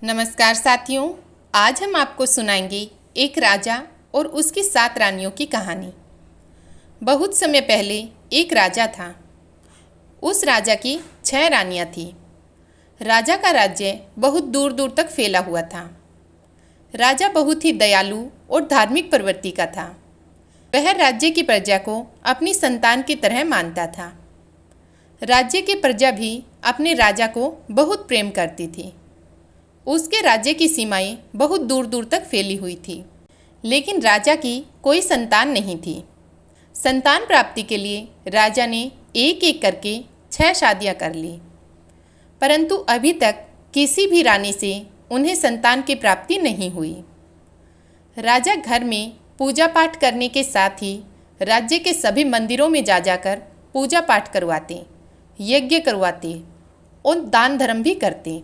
नमस्कार साथियों, आज हम आपको सुनाएंगे एक राजा और उसकी 7 रानियों की कहानी। बहुत समय पहले एक राजा था। उस राजा की 6 रानियां थीं। राजा का राज्य बहुत दूर दूर तक फैला हुआ था। राजा बहुत ही दयालु और धार्मिक प्रवृत्ति का था। वह राज्य की प्रजा को अपनी संतान की तरह मानता था। राज्य की प्रजा भी अपने राजा को बहुत प्रेम करती थी। उसके राज्य की सीमाएं बहुत दूर दूर तक फैली हुई थी, लेकिन राजा की कोई संतान नहीं थी। संतान प्राप्ति के लिए राजा ने एक एक करके 6 शादियां कर ली, परंतु अभी तक किसी भी रानी से उन्हें संतान की प्राप्ति नहीं हुई। राजा घर में पूजा पाठ करने के साथ ही राज्य के सभी मंदिरों में जा जाकर पूजा पाठ करवाते, यज्ञ करवाते और दान धर्म भी करते,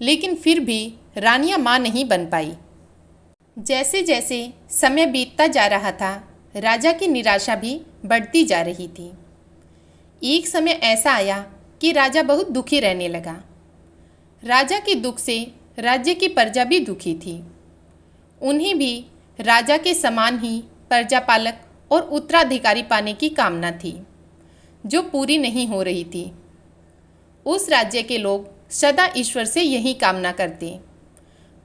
लेकिन फिर भी रानियां मां नहीं बन पाई। जैसे जैसे समय बीतता जा रहा था, राजा की निराशा भी बढ़ती जा रही थी। एक समय ऐसा आया कि राजा बहुत दुखी रहने लगा। राजा के दुख से राज्य की प्रजा भी दुखी थी। उन्हें भी राजा के समान ही प्रजापालक और उत्तराधिकारी पाने की कामना थी, जो पूरी नहीं हो रही थी। उस राज्य के लोग सदा ईश्वर से यही कामना करते,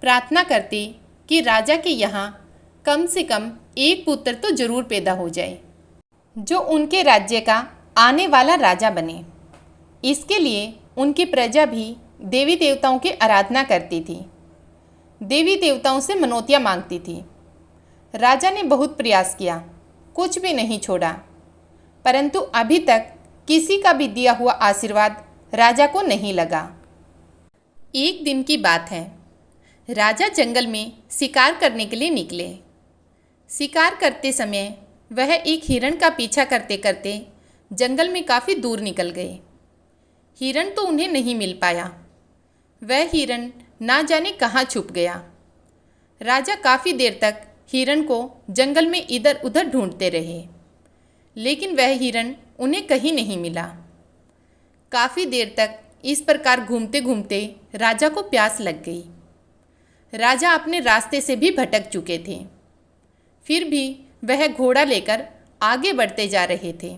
प्रार्थना करते कि राजा के यहाँ कम से कम एक पुत्र तो जरूर पैदा हो जाए, जो उनके राज्य का आने वाला राजा बने। इसके लिए उनकी प्रजा भी देवी देवताओं की आराधना करती थी, देवी देवताओं से मनौतियाँ मांगती थी। राजा ने बहुत प्रयास किया, कुछ भी नहीं छोड़ा, परंतु अभी तक किसी का भी दिया हुआ आशीर्वाद राजा को नहीं लगा। एक दिन की बात है। राजा जंगल में शिकार करने के लिए निकले। शिकार करते समय वह एक हिरण का पीछा करते करते जंगल में काफ़ी दूर निकल गए। हिरण तो उन्हें नहीं मिल पाया। वह हिरण ना जाने कहाँ छुप गया। राजा काफ़ी देर तक हिरण को जंगल में इधर उधर ढूंढते रहे, लेकिन वह हिरण उन्हें कहीं नहीं मिला। काफ़ी देर तक इस प्रकार घूमते घूमते राजा को प्यास लग गई। राजा अपने रास्ते से भी भटक चुके थे, फिर भी वह घोड़ा लेकर आगे बढ़ते जा रहे थे।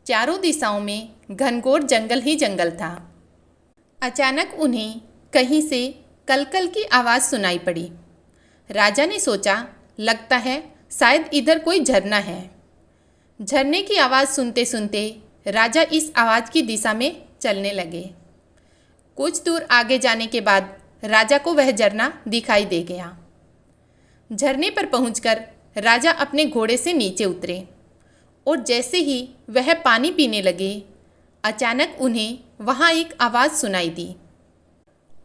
चारों दिशाओं में घनघोर जंगल ही जंगल था। अचानक उन्हें कहीं से कलकल की आवाज़ सुनाई पड़ी। राजा ने सोचा, लगता है शायद इधर कोई झरना है। झरने की आवाज़ सुनते सुनते राजा इस आवाज़ की दिशा में चलने लगे। कुछ दूर आगे जाने के बाद राजा को वह झरना दिखाई दे गया। झरने पर पहुंचकर राजा अपने घोड़े से नीचे उतरे और जैसे ही वह पानी पीने लगे, अचानक उन्हें वहां एक आवाज़ सुनाई दी।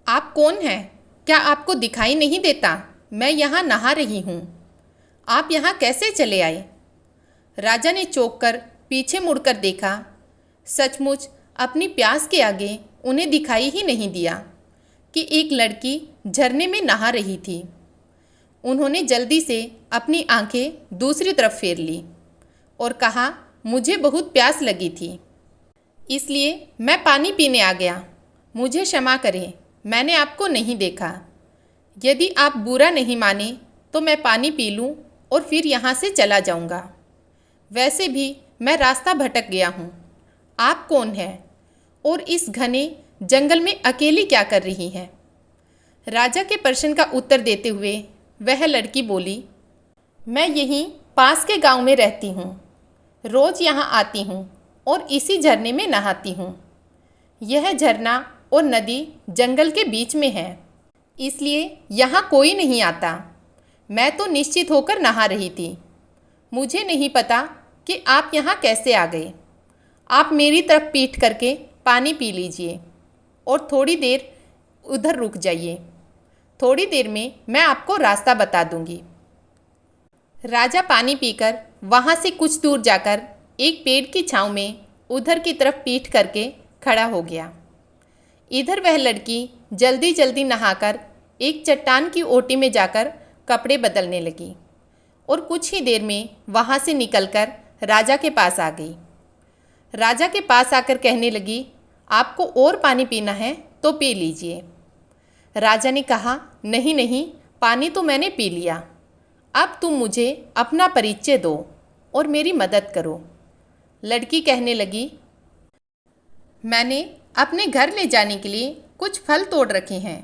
आप कौन हैं? क्या आपको दिखाई नहीं देता? मैं यहाँ नहा रही हूँ। आप यहाँ कैसे चले आए? राजा ने चौंक कर पीछे मुड़कर देखा। सचमुच अपनी प्यास के आगे उन्हें दिखाई ही नहीं दिया कि एक लड़की झरने में नहा रही थी। उन्होंने जल्दी से अपनी आंखें दूसरी तरफ फेर ली और कहा, मुझे बहुत प्यास लगी थी, इसलिए मैं पानी पीने आ गया। मुझे क्षमा करें, मैंने आपको नहीं देखा। यदि आप बुरा नहीं माने तो मैं पानी पी लूँ और फिर यहाँ से चला जाऊँगा। वैसे भी मैं रास्ता भटक गया हूँ। आप कौन हैं और इस घने जंगल में अकेली क्या कर रही हैं? राजा के प्रश्न का उत्तर देते हुए वह लड़की बोली, मैं यहीं पास के गांव में रहती हूँ। रोज़ यहाँ आती हूँ और इसी झरने में नहाती हूँ। यह झरना और नदी जंगल के बीच में है, इसलिए यहाँ कोई नहीं आता। मैं तो निश्चित होकर नहा रही थी। मुझे नहीं पता कि आप यहाँ कैसे आ गए। आप मेरी तरफ पीठ करके पानी पी लीजिए और थोड़ी देर उधर रुक जाइए। थोड़ी देर में मैं आपको रास्ता बता दूंगी। राजा पानी पीकर वहाँ से कुछ दूर जाकर एक पेड़ की छांव में उधर की तरफ पीठ करके खड़ा हो गया। इधर वह लड़की जल्दी जल्दी नहाकर एक चट्टान की ओटी में जाकर कपड़े बदलने लगी और कुछ ही देर में वहाँ से निकलकर राजा के पास आ गई। राजा के पास आकर कहने लगी, आपको और पानी पीना है तो पी लीजिए। राजा ने कहा, नहीं नहीं, पानी तो मैंने पी लिया। अब तुम मुझे अपना परिचय दो और मेरी मदद करो। लड़की कहने लगी, मैंने अपने घर ले जाने के लिए कुछ फल तोड़ रखे हैं।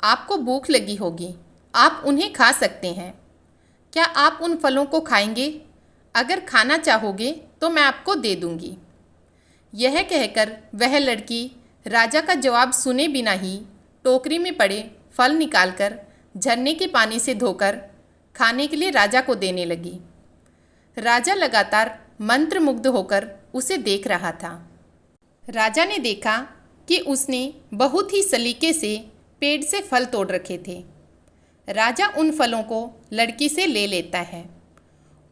आपको भूख लगी होगी, आप उन्हें खा सकते हैं। क्या आप उन फलों को खाएंगे? अगर खाना चाहोगे तो मैं आपको दे दूंगी। यह कहकर वह लड़की राजा का जवाब सुने बिना ही टोकरी में पड़े फल निकालकर झरने के पानी से धोकर खाने के लिए राजा को देने लगी। राजा लगातार मंत्रमुग्ध होकर उसे देख रहा था। राजा ने देखा कि उसने बहुत ही सलीके से पेड़ से फल तोड़ रखे थे। राजा उन फलों को लड़की से ले लेता है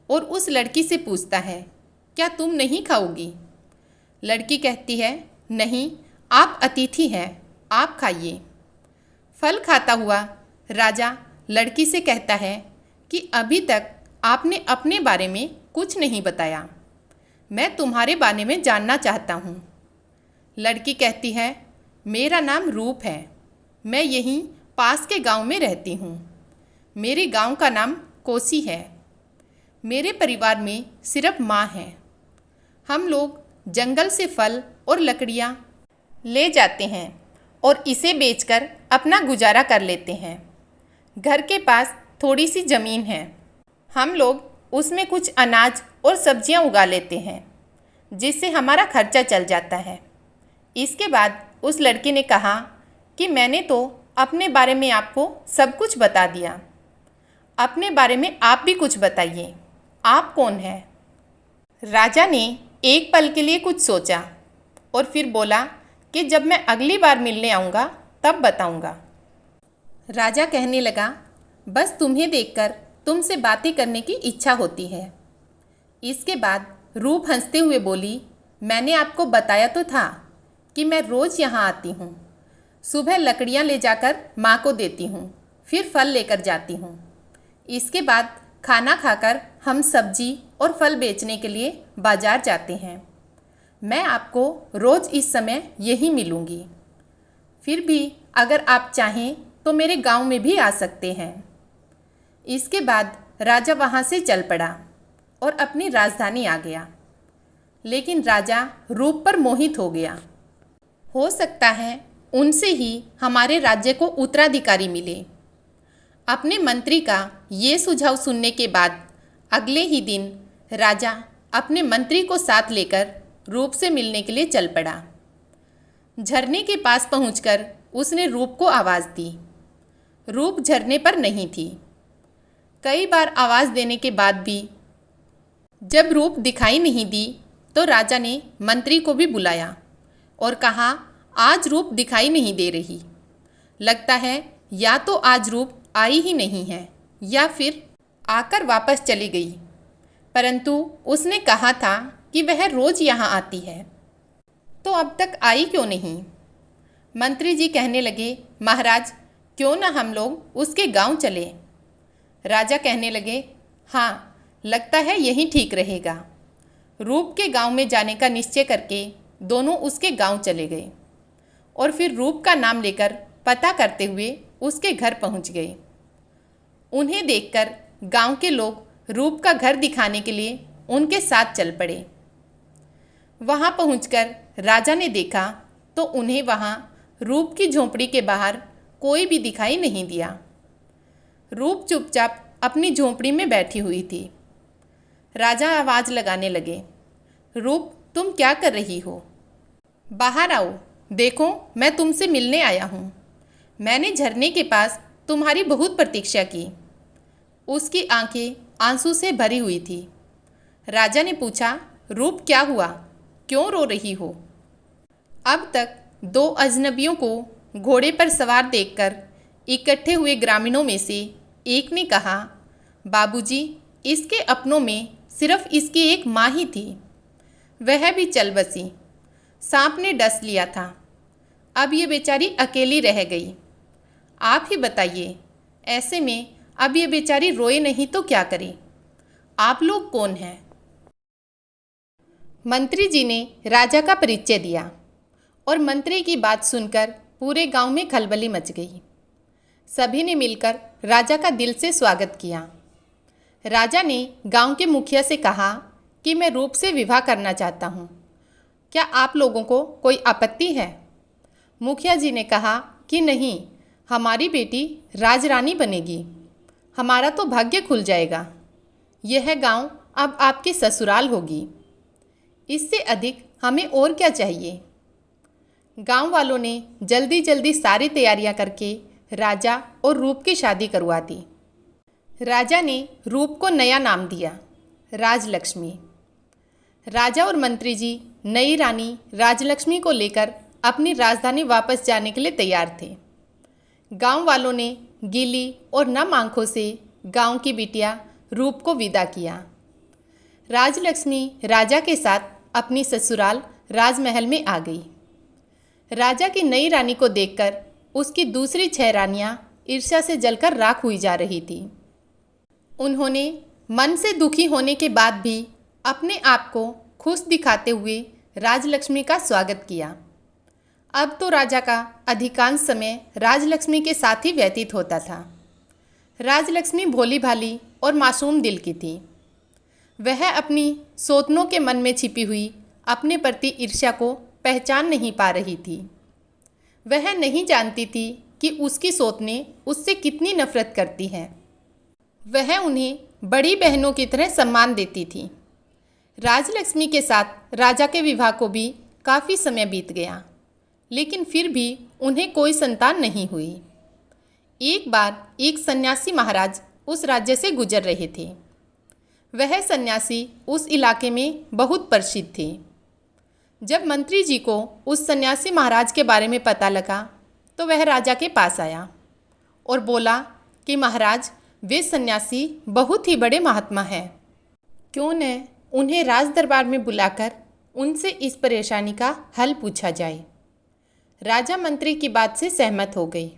और उस लड़की से पूछता है, क्या तुम नहीं खाओगी? लड़की कहती है, नहीं, आप अतिथि हैं, आप खाइए। फल खाता हुआ राजा लड़की से कहता है कि अभी तक आपने अपने बारे में कुछ नहीं बताया। मैं तुम्हारे बारे में जानना चाहता हूँ। लड़की कहती है, मेरा नाम रूप है, मैं यहीं पास के गांव में रहती हूँ। मेरे गांव का नाम कोसी है। मेरे परिवार में सिर्फ माँ है। हम लोग जंगल से फल और लकड़ियाँ ले जाते हैं और इसे बेचकर अपना गुजारा कर लेते हैं। घर के पास थोड़ी सी ज़मीन है। हम लोग उसमें कुछ अनाज और सब्जियां उगा लेते हैं, जिससे हमारा खर्चा चल जाता है। इसके बाद उस लड़की ने कहा कि मैंने तो अपने बारे में आपको सब कुछ बता दिया। अपने बारे में आप भी कुछ बताइए, आप कौन हैं? राजा ने एक पल के लिए कुछ सोचा और फिर बोला कि जब मैं अगली बार मिलने आऊँगा तब बताऊँगा। राजा कहने लगा, बस तुम्हें देखकर तुमसे बातें करने की इच्छा होती है। इसके बाद रूप हंसते हुए बोली, मैंने आपको बताया तो था कि मैं रोज़ यहाँ आती हूँ। सुबह लकड़ियाँ ले जाकर माँ को देती हूँ, फिर फल लेकर जाती हूँ। इसके बाद खाना खाकर हम सब्जी और फल बेचने के लिए बाज़ार जाते हैं। मैं आपको रोज़ इस समय यहीं मिलूँगी। फिर भी अगर आप चाहें तो मेरे गांव में भी आ सकते हैं। इसके बाद राजा वहाँ से चल पड़ा और अपनी राजधानी आ गया। लेकिन राजा रूप पर मोहित हो गया। हो सकता है उनसे ही हमारे राज्य को उत्तराधिकारी मिले। अपने मंत्री का ये सुझाव सुनने के बाद अगले ही दिन राजा अपने मंत्री को साथ लेकर रूप से मिलने के लिए चल पड़ा। झरने के पास पहुंचकर उसने रूप को आवाज़ दी। रूप झरने पर नहीं थी। कई बार आवाज़ देने के बाद भी जब रूप दिखाई नहीं दी तो राजा ने मंत्री को भी बुलाया और कहा, आज रूप दिखाई नहीं दे रही। लगता है या तो आज रूप आई ही नहीं है या फिर आकर वापस चली गई। परंतु उसने कहा था कि वह रोज़ यहाँ आती है, तो अब तक आई क्यों नहीं? मंत्री जी कहने लगे, महाराज, क्यों ना हम लोग उसके गांव चले। राजा कहने लगे, हाँ, लगता है यही ठीक रहेगा। रूप के गांव में जाने का निश्चय करके दोनों उसके गांव चले गए और फिर रूप का नाम लेकर पता करते हुए उसके घर पहुंच गए। उन्हें देखकर गांव के लोग रूप का घर दिखाने के लिए उनके साथ चल पड़े। वहां पहुंचकर राजा ने देखा तो उन्हें वहां रूप की झोंपड़ी के बाहर कोई भी दिखाई नहीं दिया। रूप चुपचाप अपनी झोंपड़ी में बैठी हुई थी। राजा आवाज़ लगाने लगे, रूप, तुम क्या कर रही हो? बाहर आओ, देखो मैं तुमसे मिलने आया हूँ। मैंने झरने के पास तुम्हारी बहुत प्रतीक्षा की। उसकी आंखें आंसू से भरी हुई थी। राजा ने पूछा, रूप, क्या हुआ? क्यों रो रही हो? अब तक दो अजनबियों को घोड़े पर सवार देखकर इकट्ठे हुए ग्रामीणों में से एक ने कहा, बाबूजी, इसके अपनों में सिर्फ इसकी एक माँ ही थी, वह भी चल बसी। सांप ने डस लिया था। अब ये बेचारी अकेली रह गई। आप ही बताइए, ऐसे में अब ये बेचारी रोए नहीं तो क्या करे? आप लोग कौन हैं? मंत्री जी ने राजा का परिचय दिया और मंत्री की बात सुनकर पूरे गांव में खलबली मच गई। सभी ने मिलकर राजा का दिल से स्वागत किया। राजा ने गांव के मुखिया से कहा कि मैं रूप से विवाह करना चाहता हूँ। क्या आप लोगों को कोई आपत्ति है? मुखिया जी ने कहा कि नहीं, हमारी बेटी राजरानी बनेगी। हमारा तो भाग्य खुल जाएगा। यह गांव अब आपकी ससुराल होगी। इससे अधिक हमें और क्या चाहिए? गांव वालों ने जल्दी जल्दी सारी तैयारियां करके राजा और रूप की शादी करवा दी। राजा ने रूप को नया नाम दिया, राजलक्ष्मी। राजा और मंत्री जी नई रानी राजलक्ष्मी को लेकर अपनी राजधानी वापस जाने के लिए तैयार थे। गांव वालों ने गीली और नम आंखों से गांव की बिटिया रूप को विदा किया। राजलक्ष्मी राजा के साथ अपनी ससुराल राजमहल में आ गई। राजा की नई रानी को देखकर उसकी दूसरी 6 रानियां ईर्ष्या से जलकर राख हुई जा रही थी। उन्होंने मन से दुखी होने के बाद भी अपने आप को खुश दिखाते हुए राजलक्ष्मी का स्वागत किया। अब तो राजा का अधिकांश समय राजलक्ष्मी के साथ ही व्यतीत होता था। राजलक्ष्मी भोली भाली और मासूम दिल की थी। वह अपनी सौतनों के मन में छिपी हुई अपने प्रति ईर्ष्या को पहचान नहीं पा रही थी। वह नहीं जानती थी कि उसकी सौतनें उससे कितनी नफरत करती हैं। वह उन्हें बड़ी बहनों की तरह सम्मान देती थी। राजलक्ष्मी के साथ राजा के विवाह को भी काफ़ी समय बीत गया, लेकिन फिर भी उन्हें कोई संतान नहीं हुई। एक बार एक सन्यासी महाराज उस राज्य से गुजर रहे थे। वह सन्यासी उस इलाके में बहुत प्रसिद्ध थे। जब मंत्री जी को उस सन्यासी महाराज के बारे में पता लगा तो वह राजा के पास आया और बोला कि महाराज, वे सन्यासी बहुत ही बड़े महात्मा हैं। क्यों न उन्हें राज दरबार में बुलाकर उनसे इस परेशानी का हल पूछा जाए। राजा मंत्री की बात से सहमत हो गए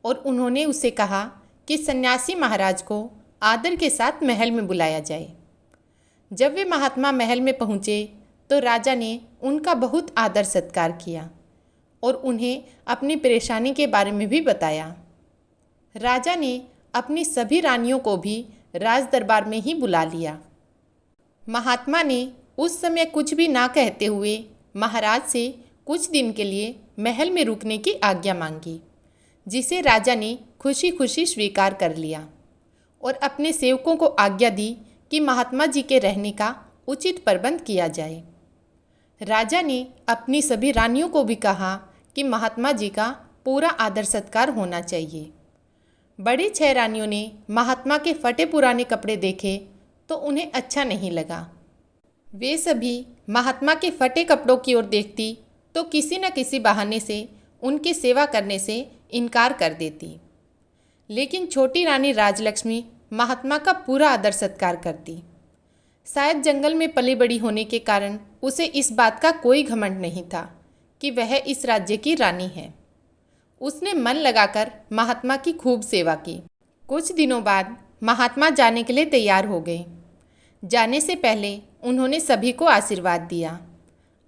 और उन्होंने उसे कहा कि सन्यासी महाराज को आदर के साथ महल में बुलाया जाए। जब वे महात्मा महल में पहुँचे तो राजा ने उनका बहुत आदर सत्कार किया और उन्हें अपनी परेशानी के बारे में भी बताया। राजा ने अपनी सभी रानियों को भी राज दरबार में ही बुला लिया। महात्मा ने उस समय कुछ भी ना कहते हुए महाराज से कुछ दिन के लिए महल में रुकने की आज्ञा मांगी, जिसे राजा ने खुशी खुशी स्वीकार कर लिया और अपने सेवकों को आज्ञा दी कि महात्मा जी के रहने का उचित प्रबंध किया जाए। राजा ने अपनी सभी रानियों को भी कहा कि महात्मा जी का पूरा आदर सत्कार होना चाहिए। बड़ी 6 रानियों ने महात्मा के फटे पुराने कपड़े देखे तो उन्हें अच्छा नहीं लगा। वे सभी महात्मा के फटे कपड़ों की ओर देखती तो किसी न किसी बहाने से उनकी सेवा करने से इनकार कर देती। लेकिन छोटी रानी राजलक्ष्मी महात्मा का पूरा आदर सत्कार करती। शायद जंगल में पली बड़ी होने के कारण उसे इस बात का कोई घमंड नहीं था कि वह इस राज्य की रानी है। उसने मन लगाकर महात्मा की खूब सेवा की। कुछ दिनों बाद महात्मा जाने के लिए तैयार हो गए। जाने से पहले उन्होंने सभी को आशीर्वाद दिया।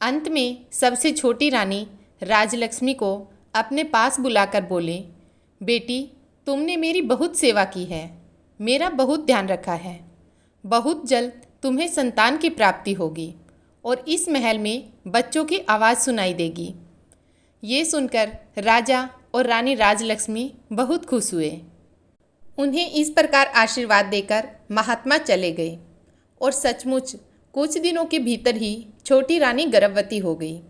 अंत में सबसे छोटी रानी राजलक्ष्मी को अपने पास बुलाकर बोले, बेटी, तुमने मेरी बहुत सेवा की है, मेरा बहुत ध्यान रखा है। बहुत जल्द तुम्हें संतान की प्राप्ति होगी और इस महल में बच्चों की आवाज़ सुनाई देगी। ये सुनकर राजा और रानी राजलक्ष्मी बहुत खुश हुए। उन्हें इस प्रकार आशीर्वाद देकर महात्मा चले गए और सचमुच कुछ दिनों के भीतर ही छोटी रानी गर्भवती हो गई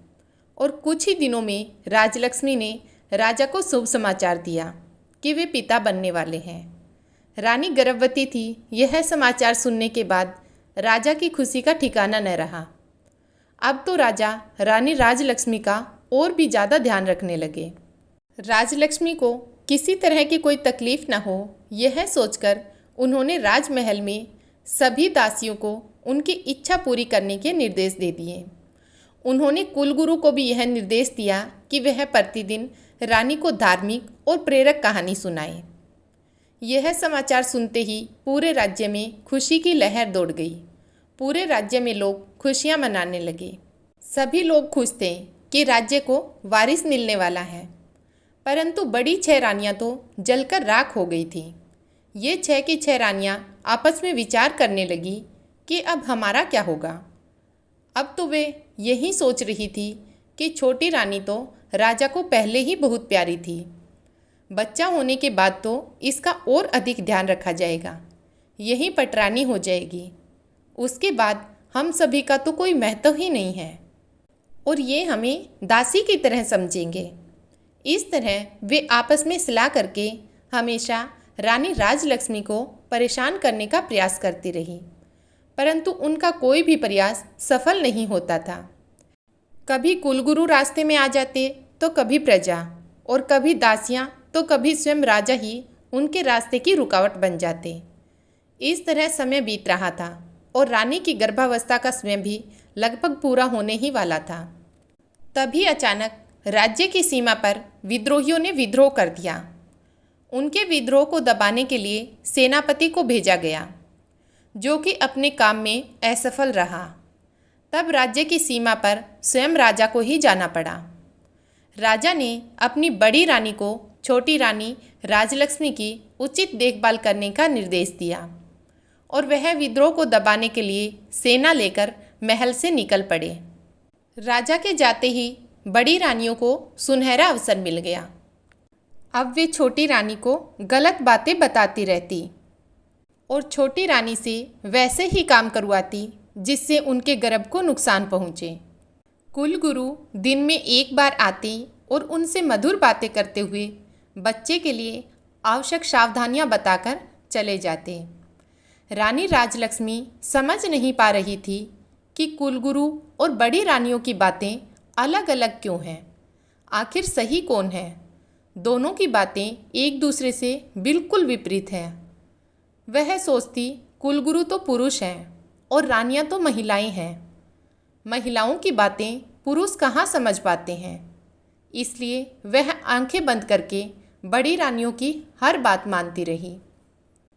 और कुछ ही दिनों में राजलक्ष्मी ने राजा को शुभ समाचार दिया कि वे पिता बनने वाले हैं। रानी गर्भवती थी। यह समाचार सुनने के बाद राजा की खुशी का ठिकाना न रहा। अब तो राजा रानी राजलक्ष्मी का और भी ज़्यादा ध्यान रखने लगे। राजलक्ष्मी को किसी तरह की कोई तकलीफ न हो, यह सोचकर उन्होंने राजमहल में सभी दासियों को उनकी इच्छा पूरी करने के निर्देश दे दिए। उन्होंने कुलगुरु को भी यह निर्देश दिया कि वह प्रतिदिन रानी को धार्मिक और प्रेरक कहानी सुनाए। यह समाचार सुनते ही पूरे राज्य में खुशी की लहर दौड़ गई। पूरे राज्य में लोग खुशियां मनाने लगे। सभी लोग खुश थे कि राज्य को वारिस मिलने वाला है। परंतु बड़ी 6 रानियां तो जलकर राख हो गई थी। ये 6 की 6 रानियां आपस में विचार करने लगी कि अब हमारा क्या होगा। अब तो वे यही सोच रही थी कि छोटी रानी तो राजा को पहले ही बहुत प्यारी थी, बच्चा होने के बाद तो इसका और अधिक ध्यान रखा जाएगा, यही पटरानी हो जाएगी, उसके बाद हम सभी का तो कोई महत्व ही नहीं है और ये हमें दासी की तरह समझेंगे। इस तरह वे आपस में सलाह करके हमेशा रानी राजलक्ष्मी को परेशान करने का प्रयास करती रही, परंतु उनका कोई भी प्रयास सफल नहीं होता था। कभी कुलगुरु रास्ते में आ जाते तो कभी प्रजा, और कभी दासियां तो कभी स्वयं राजा ही उनके रास्ते की रुकावट बन जाते। इस तरह समय बीत रहा था और रानी की गर्भावस्था का समय भी लगभग पूरा होने ही वाला था। तभी अचानक राज्य की सीमा पर विद्रोहियों ने विद्रोह कर दिया। उनके विद्रोह को दबाने के लिए सेनापति को भेजा गया, जो कि अपने काम में असफल रहा। तब राज्य की सीमा पर स्वयं राजा को ही जाना पड़ा। राजा ने अपनी बड़ी रानी को छोटी रानी राजलक्ष्मी की उचित देखभाल करने का निर्देश दिया और वह विद्रोह को दबाने के लिए सेना लेकर महल से निकल पड़े। राजा के जाते ही बड़ी रानियों को सुनहरा अवसर मिल गया। अब वे छोटी रानी को गलत बातें बताती रहती और छोटी रानी से वैसे ही काम करवाती जिससे उनके गर्भ को नुकसान पहुँचे। कुलगुरु दिन में एक बार आते और उनसे मधुर बातें करते हुए बच्चे के लिए आवश्यक सावधानियां बताकर चले जाते। रानी राजलक्ष्मी समझ नहीं पा रही थी कि कुलगुरु और बड़ी रानियों की बातें अलग अलग क्यों हैं, आखिर सही कौन है। दोनों की बातें एक दूसरे से बिल्कुल विपरीत हैं। वह सोचती कुलगुरु तो पुरुष हैं और रानियां तो महिलाएं हैं, महिलाओं की बातें पुरुष कहाँ समझ पाते हैं। इसलिए वह आंखें बंद करके बड़ी रानियों की हर बात मानती रही।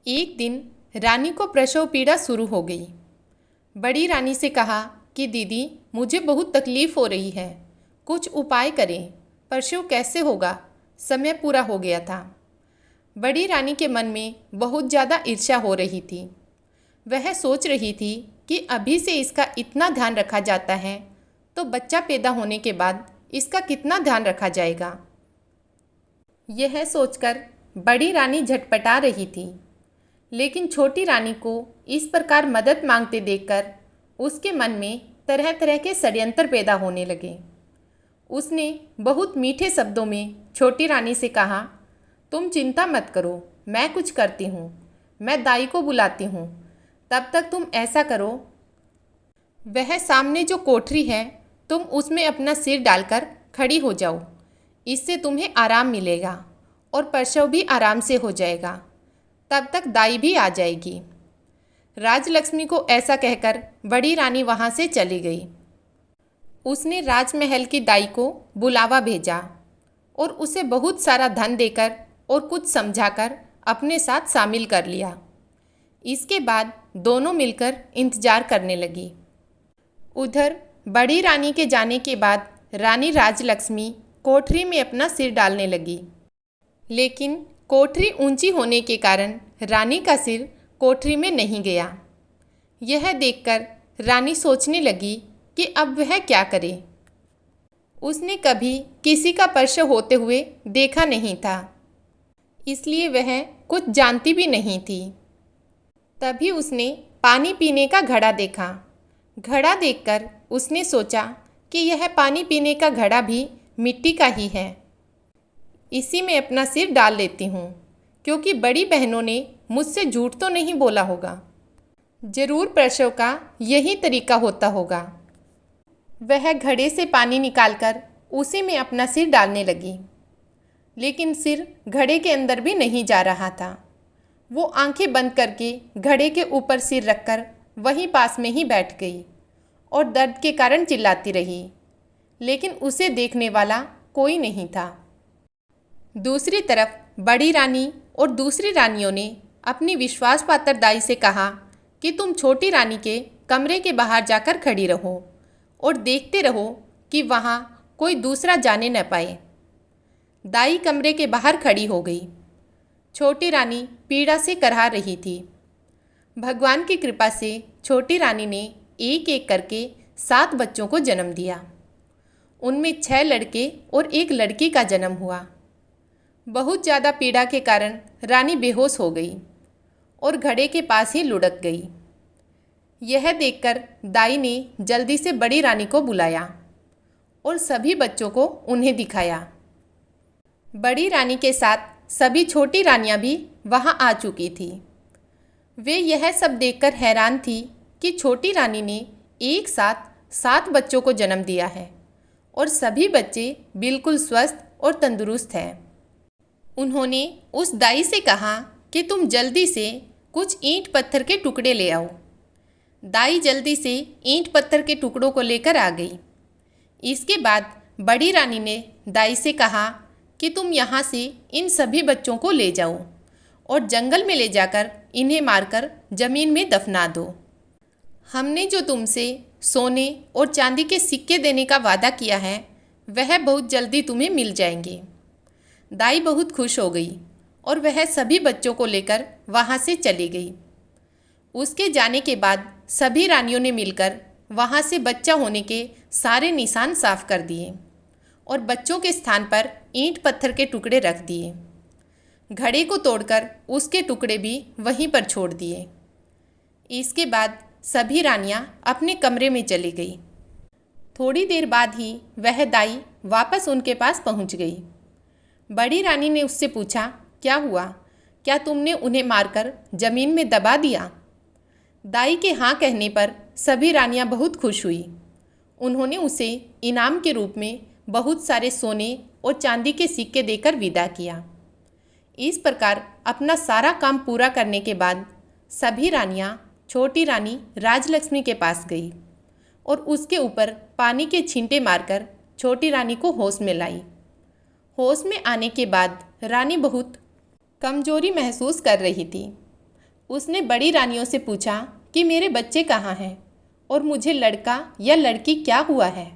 एक दिन रानी को प्रसव पीड़ा शुरू हो गई। बड़ी रानी से कहा कि दीदी मुझे बहुत तकलीफ हो रही है, कुछ उपाय करें, प्रसव कैसे होगा, समय पूरा हो गया था। बड़ी रानी के मन में बहुत ज़्यादा ईर्ष्या हो रही थी। वह सोच रही थी कि अभी से इसका इतना ध्यान रखा जाता है तो बच्चा पैदा होने के बाद इसका कितना ध्यान रखा जाएगा। यह सोचकर बड़ी रानी झटपटा रही थी, लेकिन छोटी रानी को इस प्रकार मदद मांगते देखकर उसके मन में तरह तरह के षड्यंत्र पैदा होने लगे। उसने बहुत मीठे शब्दों में छोटी रानी से कहा, तुम चिंता मत करो, मैं कुछ करती हूँ, मैं दाई को बुलाती हूँ, तब तक तुम ऐसा करो, वह सामने जो कोठरी है तुम उसमें अपना सिर डालकर खड़ी हो जाओ, इससे तुम्हें आराम मिलेगा और प्रसव भी आराम से हो जाएगा, तब तक दाई भी आ जाएगी। राजलक्ष्मी को ऐसा कहकर बड़ी रानी वहाँ से चली गई। उसने राजमहल की दाई को बुलावा भेजा और उसे बहुत सारा धन देकर और कुछ समझाकर अपने साथ शामिल कर लिया। इसके बाद दोनों मिलकर इंतजार करने लगी। उधर बड़ी रानी के जाने के बाद रानी राजलक्ष्मी कोठरी में अपना सिर डालने लगी, लेकिन कोठरी ऊंची होने के कारण रानी का सिर कोठरी में नहीं गया। यह देखकर रानी सोचने लगी कि अब वह क्या करे। उसने कभी किसी का प्रसव होते हुए देखा नहीं था, इसलिए वह कुछ जानती भी नहीं थी। तभी उसने पानी पीने का घड़ा देखा। घड़ा देखकर उसने सोचा कि यह पानी पीने का घड़ा भी मिट्टी का ही है, इसी में अपना सिर डाल लेती हूँ, क्योंकि बड़ी बहनों ने मुझसे झूठ तो नहीं बोला होगा, जरूर प्रसव का यही तरीका होता होगा। वह घड़े से पानी निकालकर उसी में अपना सिर डालने लगी, लेकिन सिर घड़े के अंदर भी नहीं जा रहा था। वो आंखें बंद करके घड़े के ऊपर सिर रखकर वहीं पास में ही बैठ गई और दर्द के कारण चिल्लाती रही, लेकिन उसे देखने वाला कोई नहीं था। दूसरी तरफ बड़ी रानी और दूसरी रानियों ने अपनी विश्वास पात्र दाई से कहा कि तुम छोटी रानी के कमरे के बाहर जाकर खड़ी रहो और देखते रहो कि वहाँ कोई दूसरा जाने न पाए। दाई कमरे के बाहर खड़ी हो गई। छोटी रानी पीड़ा से करहा रही थी। भगवान की कृपा से छोटी रानी ने एक एक करके 7 बच्चों को जन्म दिया। उनमें 6 लड़के और 1 लड़की का जन्म हुआ। बहुत ज़्यादा पीड़ा के कारण रानी बेहोश हो गई और घड़े के पास ही लुढ़क गई। यह देखकर दाई ने जल्दी से बड़ी रानी को बुलाया और सभी बच्चों को उन्हें दिखाया। बड़ी रानी के साथ सभी छोटी रानियां भी वहां आ चुकी थी। वे यह सब देखकर हैरान थी कि छोटी रानी ने एक साथ 7 बच्चों को जन्म दिया है और सभी बच्चे बिल्कुल स्वस्थ और तंदुरुस्त हैं। उन्होंने उस दाई से कहा कि तुम जल्दी से कुछ ईंट पत्थर के टुकड़े ले आओ। दाई जल्दी से ईंट पत्थर के टुकड़ों को लेकर आ गई। इसके बाद बड़ी रानी ने दाई से कहा कि तुम यहाँ से इन सभी बच्चों को ले जाओ और जंगल में ले जाकर इन्हें मारकर ज़मीन में दफना दो। हमने जो तुमसे सोने और चांदी के सिक्के देने का वादा किया है वह बहुत जल्दी तुम्हें मिल जाएंगे। दाई बहुत खुश हो गई और वह सभी बच्चों को लेकर वहाँ से चली गई। उसके जाने के बाद सभी रानियों ने मिलकर वहाँ से बच्चा होने के सारे निशान साफ कर दिए और बच्चों के स्थान पर ईंट पत्थर के टुकड़े रख दिए। घड़े को तोड़कर उसके टुकड़े भी वहीं पर छोड़ दिए। इसके बाद सभी रानियां अपने कमरे में चली गई। थोड़ी देर बाद ही वह दाई वापस उनके पास पहुंच गई। बड़ी रानी ने उससे पूछा, क्या हुआ? क्या तुमने उन्हें मारकर ज़मीन में दबा दिया? दाई के हाँ कहने पर सभी रानियां बहुत खुश हुई। उन्होंने उसे इनाम के रूप में बहुत सारे सोने और चांदी के सिक्के देकर विदा किया। इस प्रकार अपना सारा काम पूरा करने के बाद सभी रानियां छोटी रानी राजलक्ष्मी के पास गई और उसके ऊपर पानी के छींटे मारकर छोटी रानी को होश में लाई। होश में आने के बाद रानी बहुत कमजोरी महसूस कर रही थी। उसने बड़ी रानियों से पूछा कि मेरे बच्चे कहाँ हैं और मुझे लड़का या लड़की क्या हुआ है?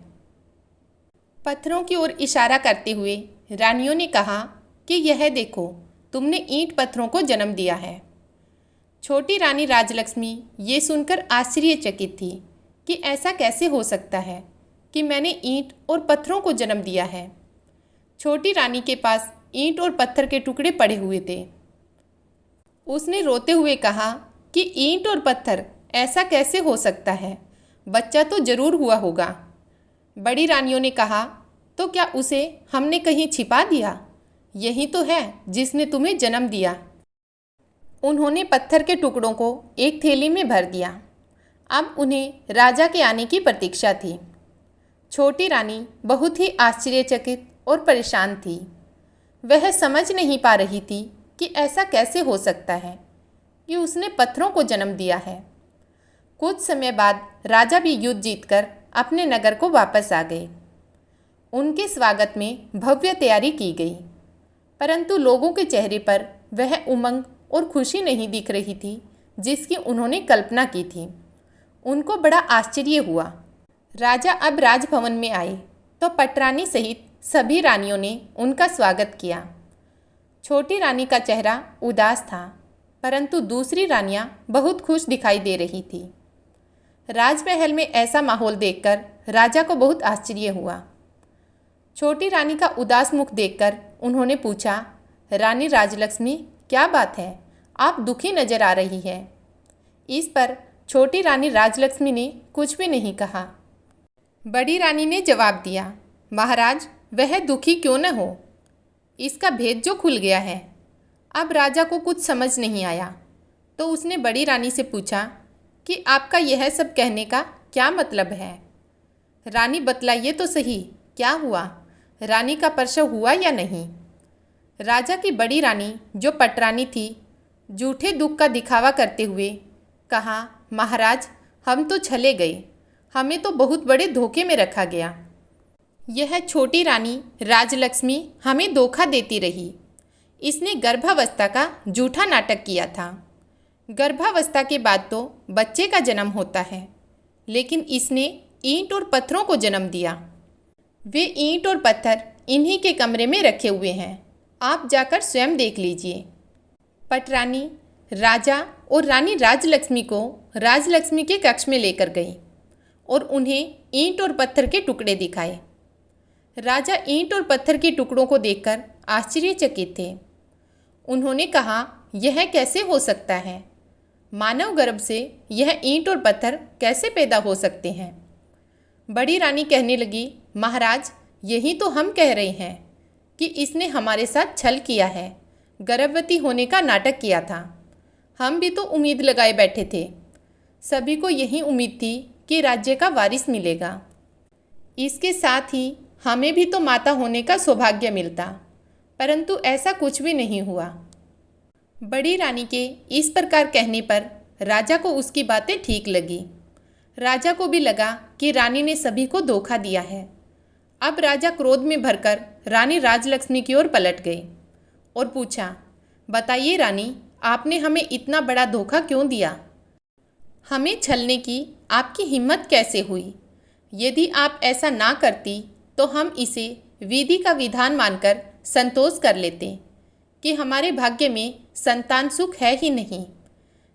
पत्थरों की ओर इशारा करते हुए रानियों ने कहा कि यह देखो, तुमने ईंट पत्थरों को जन्म दिया है। छोटी रानी राजलक्ष्मी ये सुनकर आश्चर्यचकित थी कि ऐसा कैसे हो सकता है कि मैंने ईंट और पत्थरों को जन्म दिया है। छोटी रानी के पास ईंट और पत्थर के टुकड़े पड़े हुए थे। उसने रोते हुए कहा कि ईंट और पत्थर, ऐसा कैसे हो सकता है? बच्चा तो जरूर हुआ होगा। बड़ी रानियों ने कहा, तो क्या उसे हमने कहीं छिपा दिया? यही तो है जिसने तुम्हें जन्म दिया। उन्होंने पत्थर के टुकड़ों को एक थैली में भर दिया। अब उन्हें राजा के आने की प्रतीक्षा थी। छोटी रानी बहुत ही आश्चर्यचकित और परेशान थी। वह समझ नहीं पा रही थी कि ऐसा कैसे हो सकता है कि उसने पत्थरों को जन्म दिया है। कुछ समय बाद राजा भी युद्ध जीतकर अपने नगर को वापस आ गए। उनके स्वागत में भव्य तैयारी की गई, परंतु लोगों के चेहरे पर वह उमंग और खुशी नहीं दिख रही थी जिसकी उन्होंने कल्पना की थी। उनको बड़ा आश्चर्य हुआ। राजा अब राजभवन में आए तो पटरानी सहित सभी रानियों ने उनका स्वागत किया। छोटी रानी का चेहरा उदास था, परंतु दूसरी रानियां बहुत खुश दिखाई दे रही थी। राजमहल में ऐसा माहौल देखकर राजा को बहुत आश्चर्य हुआ। छोटी रानी का उदास मुख देखकर उन्होंने पूछा, रानी राजलक्ष्मी, क्या बात है? आप दुखी नजर आ रही है। इस पर छोटी रानी राजलक्ष्मी ने कुछ भी नहीं कहा। बड़ी रानी ने जवाब दिया, महाराज, वह दुखी क्यों न हो, इसका भेद जो खुल गया है। अब राजा को कुछ समझ नहीं आया तो उसने बड़ी रानी से पूछा कि आपका यह सब कहने का क्या मतलब है? रानी बतलाइए तो सही, क्या हुआ? रानी का प्रसव हुआ या नहीं? राजा की बड़ी रानी, जो पटरानी थी, झूठे दुख का दिखावा करते हुए कहा, महाराज, हम तो छले गए, हमें तो बहुत बड़े धोखे में रखा गया। यह छोटी रानी राजलक्ष्मी हमें धोखा देती रही। इसने गर्भावस्था का झूठा नाटक किया था। गर्भावस्था के बाद तो बच्चे का जन्म होता है, लेकिन इसने ईंट और पत्थरों को जन्म दिया। वे ईंट और पत्थर इन्हीं के कमरे में रखे हुए हैं, आप जाकर स्वयं देख लीजिए। पटरानी राजा और रानी राजलक्ष्मी को राजलक्ष्मी के कक्ष में लेकर गई और उन्हें ईंट और पत्थर के टुकड़े दिखाए। राजा ईंट और पत्थर के टुकड़ों को देखकर आश्चर्यचकित थे। उन्होंने कहा, यह कैसे हो सकता है? मानव गर्भ से यह ईंट और पत्थर कैसे पैदा हो सकते हैं? बड़ी रानी कहने लगी, महाराज, यही तो हम कह रहे हैं कि इसने हमारे साथ छल किया है, गर्भवती होने का नाटक किया था। हम भी तो उम्मीद लगाए बैठे थे, सभी को यही उम्मीद थी कि राज्य का वारिस मिलेगा। इसके साथ ही हमें भी तो माता होने का सौभाग्य मिलता, परंतु ऐसा कुछ भी नहीं हुआ। बड़ी रानी के इस प्रकार कहने पर राजा को उसकी बातें ठीक लगी। राजा को भी लगा कि रानी ने सभी को धोखा दिया है। अब राजा क्रोध में भरकर रानी राजलक्ष्मी की ओर पलट गए और पूछा, बताइए रानी, आपने हमें इतना बड़ा धोखा क्यों दिया? हमें छलने की आपकी हिम्मत कैसे हुई? यदि आप ऐसा ना करती तो हम इसे विधि का विधान मानकर संतोष कर लेते कि हमारे भाग्य में संतान सुख है ही नहीं।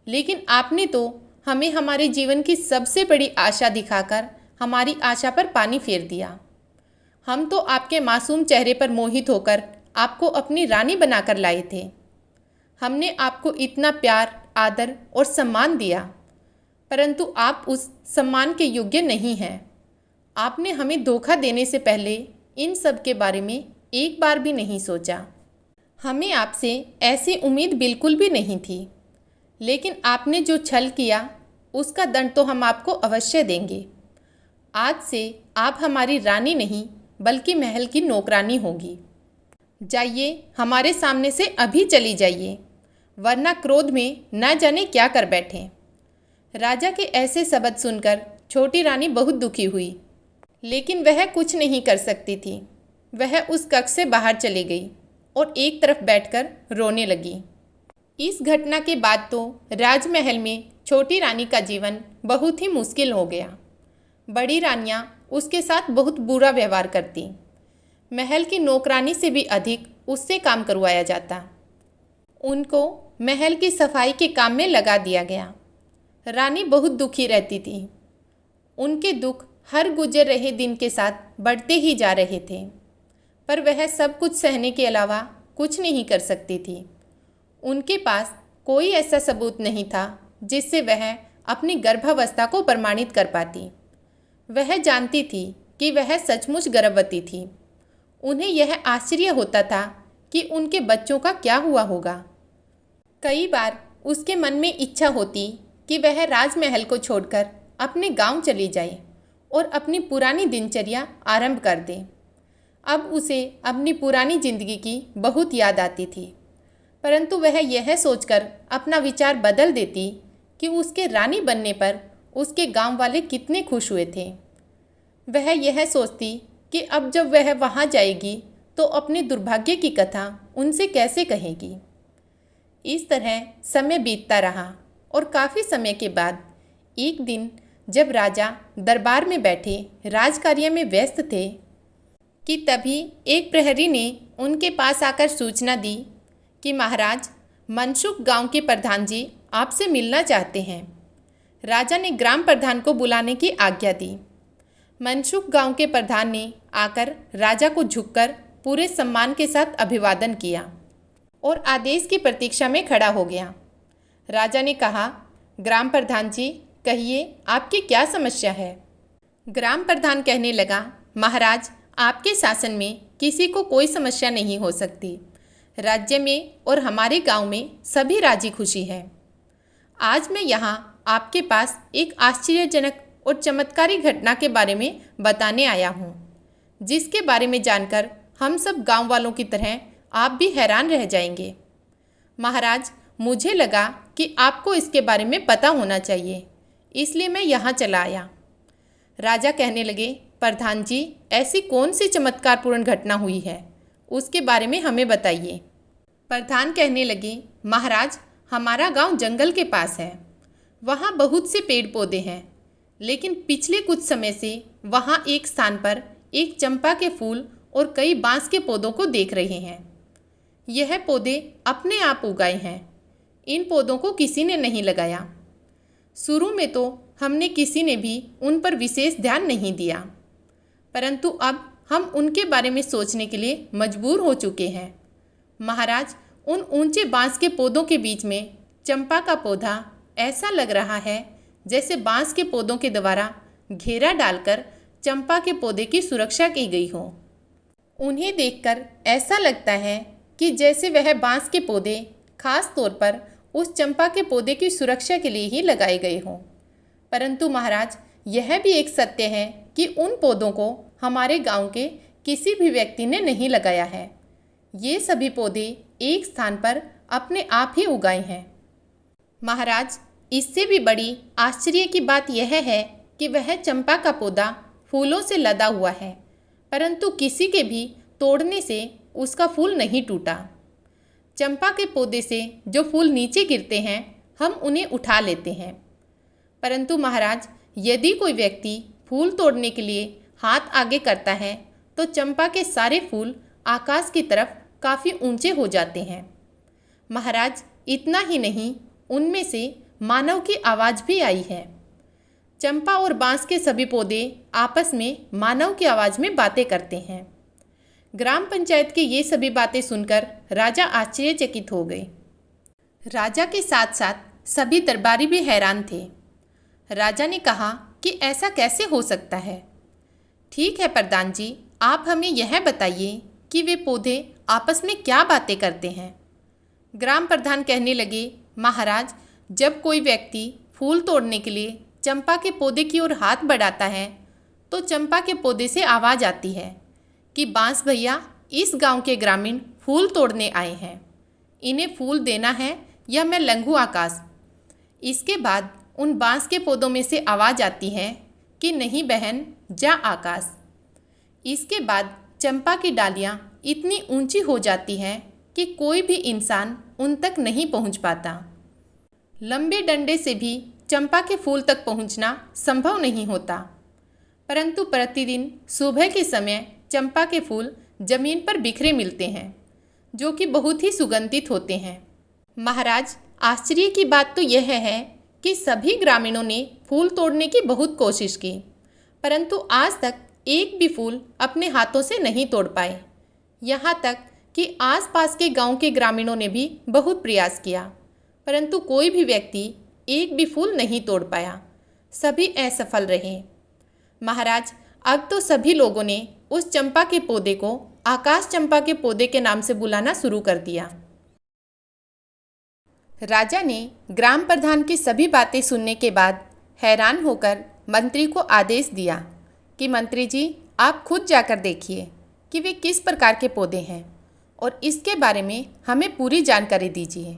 लेकिन आपने तो हमें हमारे जीवन की सबसे बड़ी आशा दिखाकर हमारी आशा पर पानी फेर दिया। हम तो आपके मासूम चेहरे पर मोहित होकर आपको अपनी रानी बनाकर लाए थे। हमने आपको इतना प्यार, आदर और सम्मान दिया, परंतु आप उस सम्मान के योग्य नहीं हैं। आपने हमें धोखा देने से पहले इन सब के बारे में एक बार भी नहीं सोचा। हमें आपसे ऐसी उम्मीद बिल्कुल भी नहीं थी, लेकिन आपने जो छल किया उसका दंड तो हम आपको अवश्य देंगे। आज से आप हमारी रानी नहीं बल्कि महल की नौकरानी होगी। जाइए, हमारे सामने से अभी चली जाइए, वरना क्रोध में न जाने क्या कर बैठें। राजा के ऐसे शब्द सुनकर छोटी रानी बहुत दुखी हुई, लेकिन वह कुछ नहीं कर सकती थी। वह उस कक्ष से बाहर चली गई और एक तरफ बैठकर रोने लगी। इस घटना के बाद तो राजमहल में छोटी रानी का जीवन बहुत ही मुश्किल हो गया। बड़ी रानियां उसके साथ बहुत बुरा व्यवहार करती। महल की नौकरानी से भी अधिक उससे काम करवाया जाता। उनको महल की सफाई के काम में लगा दिया गया। रानी बहुत दुखी रहती थी। उनके दुख हर गुजर रहे दिन के साथ बढ़ते ही जा रहे थे, पर वह सब कुछ सहने के अलावा कुछ नहीं कर सकती थी। उनके पास कोई ऐसा सबूत नहीं था जिससे वह अपनी गर्भावस्था को प्रमाणित कर पाती। वह जानती थी कि वह सचमुच गर्भवती थी। उन्हें यह आश्चर्य होता था कि उनके बच्चों का क्या हुआ होगा। कई बार उसके मन में इच्छा होती कि वह राजमहल को छोड़कर अपने गांव चली जाए और अपनी पुरानी दिनचर्या आरंभ कर दे। अब उसे अपनी पुरानी जिंदगी की बहुत याद आती थी, परंतु वह यह सोचकर अपना विचार बदल देती कि उसके रानी बनने पर उसके गांव वाले कितने खुश हुए थे। वह यह सोचती कि अब जब वह वहां जाएगी तो अपने दुर्भाग्य की कथा उनसे कैसे कहेगी। इस तरह समय बीतता रहा और काफ़ी समय के बाद एक दिन जब राजा दरबार में बैठे राजकार्य में व्यस्त थे कि तभी एक प्रहरी ने उनके पास आकर सूचना दी कि महाराज, मनसुख गांव के प्रधान जी आपसे मिलना चाहते हैं। राजा ने ग्राम प्रधान को बुलाने की आज्ञा दी। मनसुख गांव के प्रधान ने आकर राजा को झुककर पूरे सम्मान के साथ अभिवादन किया और आदेश की प्रतीक्षा में खड़ा हो गया। राजा ने कहा, ग्राम प्रधान जी, कहिए आपकी क्या समस्या है। ग्राम प्रधान कहने लगा, महाराज, आपके शासन में किसी को कोई समस्या नहीं हो सकती। राज्य में और हमारे गांव में सभी राजी खुशी है। आज मैं यहाँ आपके पास एक आश्चर्यजनक और चमत्कारी घटना के बारे में बताने आया हूँ, जिसके बारे में जानकर हम सब गांव वालों की तरह आप भी हैरान रह जाएंगे। महाराज, मुझे लगा कि आपको इसके बारे में पता होना चाहिए, इसलिए मैं यहाँ चला आया। राजा कहने लगे, प्रधान जी, ऐसी कौन सी चमत्कारपूर्ण घटना हुई है, उसके बारे में हमें बताइए। प्रधान कहने लगे, महाराज, हमारा गांव जंगल के पास है। वहाँ बहुत से पेड़ पौधे हैं, लेकिन पिछले कुछ समय से वहाँ एक स्थान पर एक चंपा के फूल और कई बांस के पौधों को देख रहे हैं। यह पौधे अपने आप उगाए हैं। इन पौधों को किसी ने नहीं लगाया। शुरू में तो हमने किसी ने भी उन पर विशेष ध्यान नहीं दिया, परंतु अब हम उनके बारे में सोचने के लिए मजबूर हो चुके हैं। महाराज, उन ऊंचे बांस के पौधों के बीच में चंपा का पौधा ऐसा लग रहा है जैसे बांस के पौधों के द्वारा घेरा डालकर चंपा के पौधे की सुरक्षा की गई हो। उन्हें देखकर ऐसा लगता है कि जैसे वह बांस के पौधे खास तौर पर उस चंपा के पौधे की सुरक्षा के लिए ही लगाए गए हों। परंतु महाराज, यह भी एक सत्य है कि उन पौधों को हमारे गांव के किसी भी व्यक्ति ने नहीं लगाया है। ये सभी पौधे एक स्थान पर अपने आप ही उगाए हैं। महाराज, इससे भी बड़ी आश्चर्य की बात यह है कि वह चंपा का पौधा फूलों से लदा हुआ है, परंतु किसी के भी तोड़ने से उसका फूल नहीं टूटा। चंपा के पौधे से जो फूल नीचे गिरते हैं, हम उन्हें उठा लेते हैं। परंतु महाराज, यदि कोई व्यक्ति फूल तोड़ने के लिए हाथ आगे करता है तो चंपा के सारे फूल आकाश की तरफ काफ़ी ऊंचे हो जाते हैं। महाराज, इतना ही नहीं, उनमें से मानव की आवाज़ भी आई है। चंपा और बांस के सभी पौधे आपस में मानव की आवाज़ में बातें करते हैं। ग्राम पंचायत की ये सभी बातें सुनकर राजा आश्चर्यचकित हो गए। राजा के साथ साथ सभी दरबारी भी हैरान थे। राजा ने कहा कि ऐसा कैसे हो सकता है। ठीक है प्रधान जी, आप हमें यह बताइए कि वे पौधे आपस में क्या बातें करते हैं। ग्राम प्रधान कहने लगे, महाराज, जब कोई व्यक्ति फूल तोड़ने के लिए चंपा के पौधे की ओर हाथ बढ़ाता है तो चंपा के पौधे से आवाज़ आती है कि बांस भैया, इस गांव के ग्रामीण फूल तोड़ने आए हैं, इन्हें फूल देना है या मैं लंघूं आकाश। इसके बाद उन बांस के पौधों में से आवाज़ आती है कि नहीं बहन, जा आकाश। इसके बाद चंपा की डालियाँ इतनी ऊंची हो जाती हैं कि कोई भी इंसान उन तक नहीं पहुंच पाता। लंबे डंडे से भी चंपा के फूल तक पहुंचना संभव नहीं होता, परंतु प्रतिदिन सुबह के समय चंपा के फूल जमीन पर बिखरे मिलते हैं, जो कि बहुत ही सुगंधित होते हैं। महाराज, आश्चर्य की बात तो यह है कि सभी ग्रामीणों ने फूल तोड़ने की बहुत कोशिश की, परंतु आज तक एक भी फूल अपने हाथों से नहीं तोड़ पाए। यहाँ तक कि आसपास के गांव के ग्रामीणों ने भी बहुत प्रयास किया, परंतु कोई भी व्यक्ति एक भी फूल नहीं तोड़ पाया। सभी असफल रहे। महाराज, अब तो सभी लोगों ने उस चंपा के पौधे को आकाश चंपा के पौधे के नाम से बुलाना शुरू कर दिया। राजा ने ग्राम प्रधान की सभी बातें सुनने के बाद हैरान होकर मंत्री को आदेश दिया कि मंत्री जी, आप खुद जाकर देखिए कि वे किस प्रकार के पौधे हैं और इसके बारे में हमें पूरी जानकारी दीजिए।